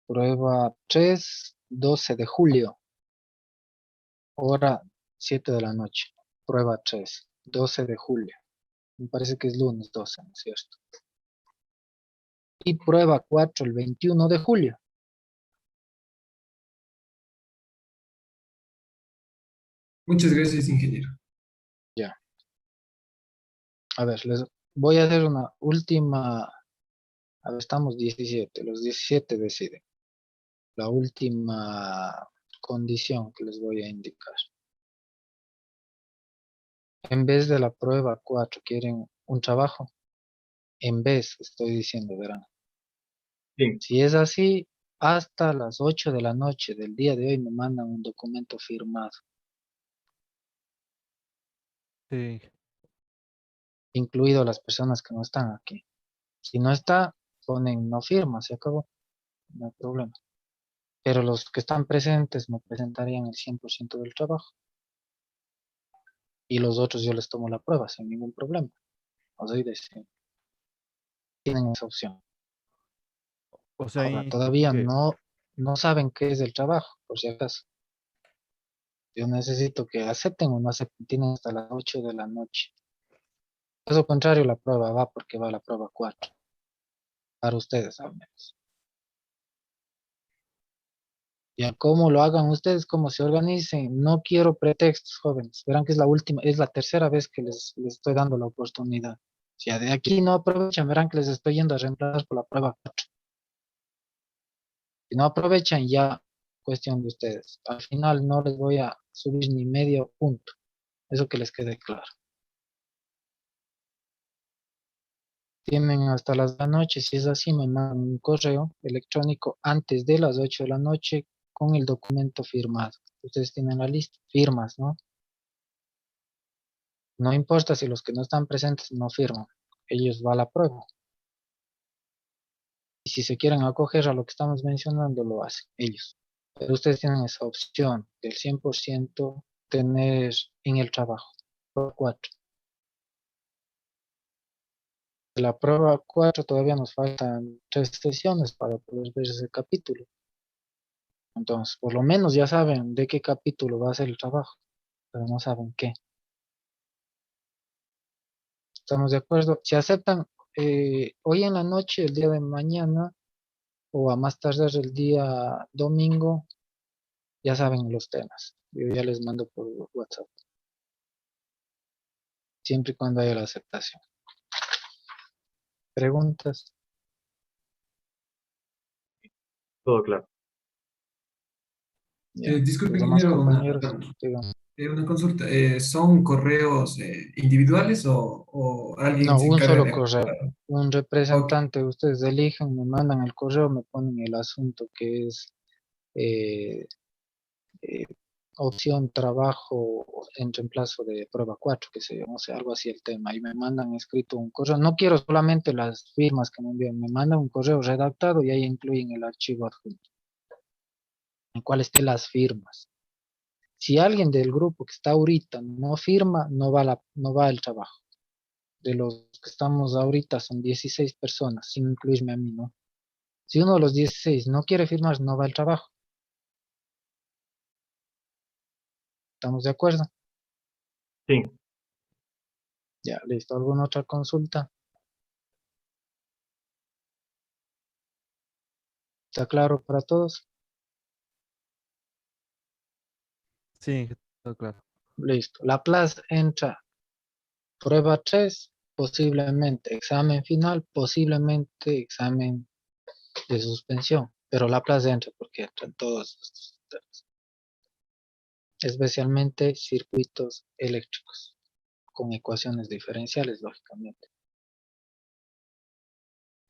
Prueba 3, 12 de julio. Hora 7 de la noche. Prueba 3, 12 de julio. Me parece que es lunes 12, ¿no es cierto? Y prueba 4, el 21 de julio. Muchas gracias, ingeniero. Ya. A ver, les voy a hacer una última. A ver, estamos 17. Los 17 deciden. La última condición que les voy a indicar. En vez de la prueba 4 quieren un trabajo. En vez, estoy diciendo, verán. Sí, Si es así, hasta las 8 de la noche del día de hoy me mandan un documento firmado, Sí, incluido las personas que no están aquí. Si no está, ponen no firma, se acabó, no hay problema. Pero los que están presentes me presentarían el 100% del trabajo. Y los otros yo les tomo la prueba sin ningún problema. O sea, tienen esa opción. o sea, Ahora, ahí todavía que, no saben qué es el trabajo, por si acaso. Yo necesito que acepten o no acepten. Tienen hasta las 8 de la noche. Caso contrario, la prueba va porque va la prueba 4. Para ustedes al menos. Ya cómo lo hagan ustedes, cómo se organicen. No quiero pretextos, jóvenes. Verán que es la tercera vez que les estoy dando la oportunidad. Si de aquí no aprovechan, verán que les estoy yendo a reemplazar por la prueba 4. Si no aprovechan, ya cuestión de ustedes. Al final no les voy a subir ni medio punto. Eso que les quede claro. Tienen hasta las de la noche, si es así, me mandan un correo electrónico antes de las 8 de la noche con el documento firmado. Ustedes tienen la lista, firmas, ¿no? No importa si los que no están presentes no firman, ellos va a la prueba. Y si se quieren acoger a lo que estamos mencionando, lo hacen ellos. Pero ustedes tienen esa opción del 100% tener en el trabajo. Por 4. De la prueba 4 todavía nos faltan 3 sesiones para poder ver ese capítulo. Entonces, por lo menos ya saben de qué capítulo va a ser el trabajo, pero no saben qué. ¿Estamos de acuerdo? Si aceptan hoy en la noche, el día de mañana, o a más tardar el día domingo, ya saben los temas. Yo ya les mando por WhatsApp, siempre y cuando haya la aceptación. ¿Preguntas? todo claro. Ya. Disculpe, Los demás ingeniero, compañeros, digan. una consulta. ¿Son correos individuales o alguien No, se un encarga solo de correo. ajustar? Un Ok, representante, ustedes eligen, me mandan el correo, me ponen el asunto que es eh, eh, opción trabajo en reemplazo de prueba 4 que sé yo, no sé, algo así el tema, y me mandan escrito un correo. No quiero solamente las firmas que me envíen, me mandan un correo redactado y ahí incluyen el archivo adjunto, en cual estén las firmas. Si alguien del grupo que está ahorita no firma, no va el trabajo. De los que estamos ahorita son 16 personas, sin incluirme a mí, ¿no? Si uno de los 16 no quiere firmar, no va el trabajo. ¿Estamos de acuerdo? Sí, Ya, listo. ¿Alguna otra consulta? ¿Está claro para todos? sí, está claro. Listo. La clase entra prueba 3, posiblemente examen final, posiblemente examen de suspensión, pero la plaza entra porque entran todos estos temas, especialmente circuitos eléctricos con ecuaciones diferenciales, lógicamente.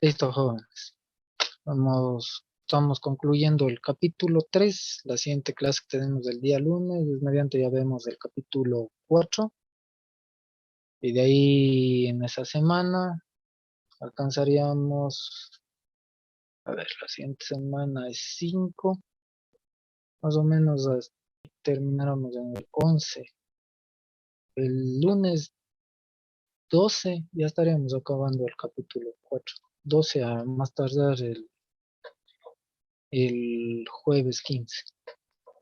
Listo, jóvenes. Estamos concluyendo el capítulo 3. La siguiente clase que tenemos el día lunes, mediante ya vemos el capítulo 4. Y de ahí en esa semana alcanzaríamos, a ver, la siguiente semana es 5, más o menos termináramos en el 11. El lunes 12 ya estaríamos acabando el capítulo 4. 12 a más tardar el jueves 15.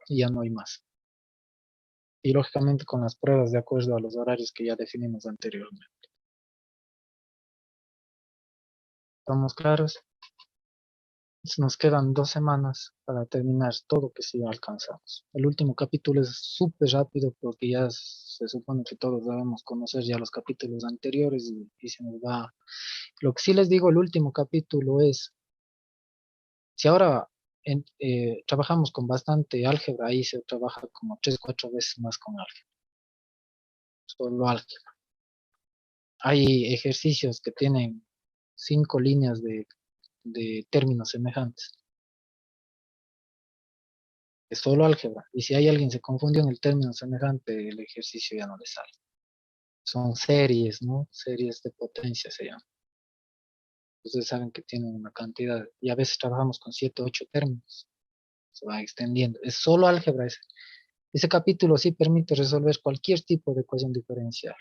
Y ya no hay más. Y lógicamente con las pruebas de acuerdo a los horarios que ya definimos anteriormente. ¿Estamos claros? Nos quedan 2 semanas para terminar todo que sí alcanzamos. El último capítulo es súper rápido porque ya se supone que todos debemos conocer ya los capítulos anteriores y se nos va. Lo que sí les digo, el último capítulo es, si ahora trabajamos con bastante álgebra, ahí se trabaja como 3, 4 veces más con álgebra. solo álgebra. Hay ejercicios que tienen 5 líneas de términos semejantes. Es solo álgebra. Y si hay alguien se confundió en el término semejante, el ejercicio ya no le sale. Son series, ¿no? Series de potencia se llaman. Ustedes saben que tienen una cantidad. Y a veces trabajamos con 7 o 8 términos. Se va extendiendo. Es solo álgebra ese. Ese capítulo sí permite resolver cualquier tipo de ecuación diferencial.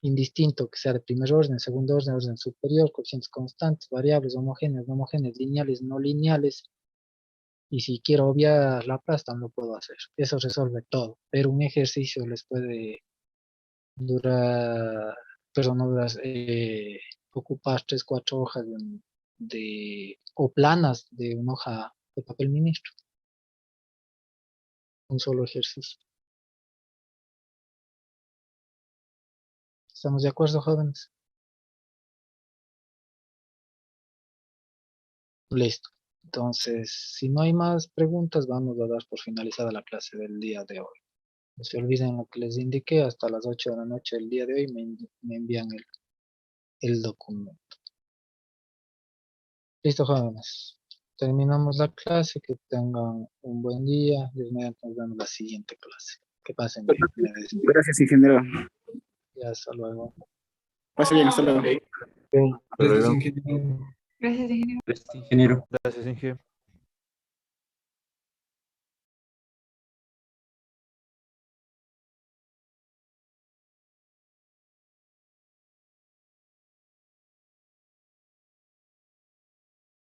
Indistinto que sea de primer orden, segundo orden, orden superior, coeficientes constantes, variables, homogéneas, no homogéneas, lineales, no lineales. Y si quiero obviar la también lo puedo hacer. Eso resuelve todo. Pero un ejercicio les puede durar, perdón, no durar, ocupar 3, 4 hojas o planas de una hoja de papel ministro. Un solo ejercicio. ¿Estamos de acuerdo, jóvenes? Listo. Entonces, si no hay más preguntas, vamos a dar por finalizada la clase del día de hoy. No se olviden lo que les indiqué, hasta las 8 de la noche del día de hoy me envían el documento. Listo, jóvenes. Terminamos la clase, que tengan un buen día. Dios mediante, nos vemos en la siguiente clase. Que pasen bien. Me despido. Gracias, ingeniero. Ya, hasta luego. Pase bien, hasta luego. Ok, hasta Gracias, luego. ingeniero. Gracias, ingeniero. Ingeniero. Gracias, Inge.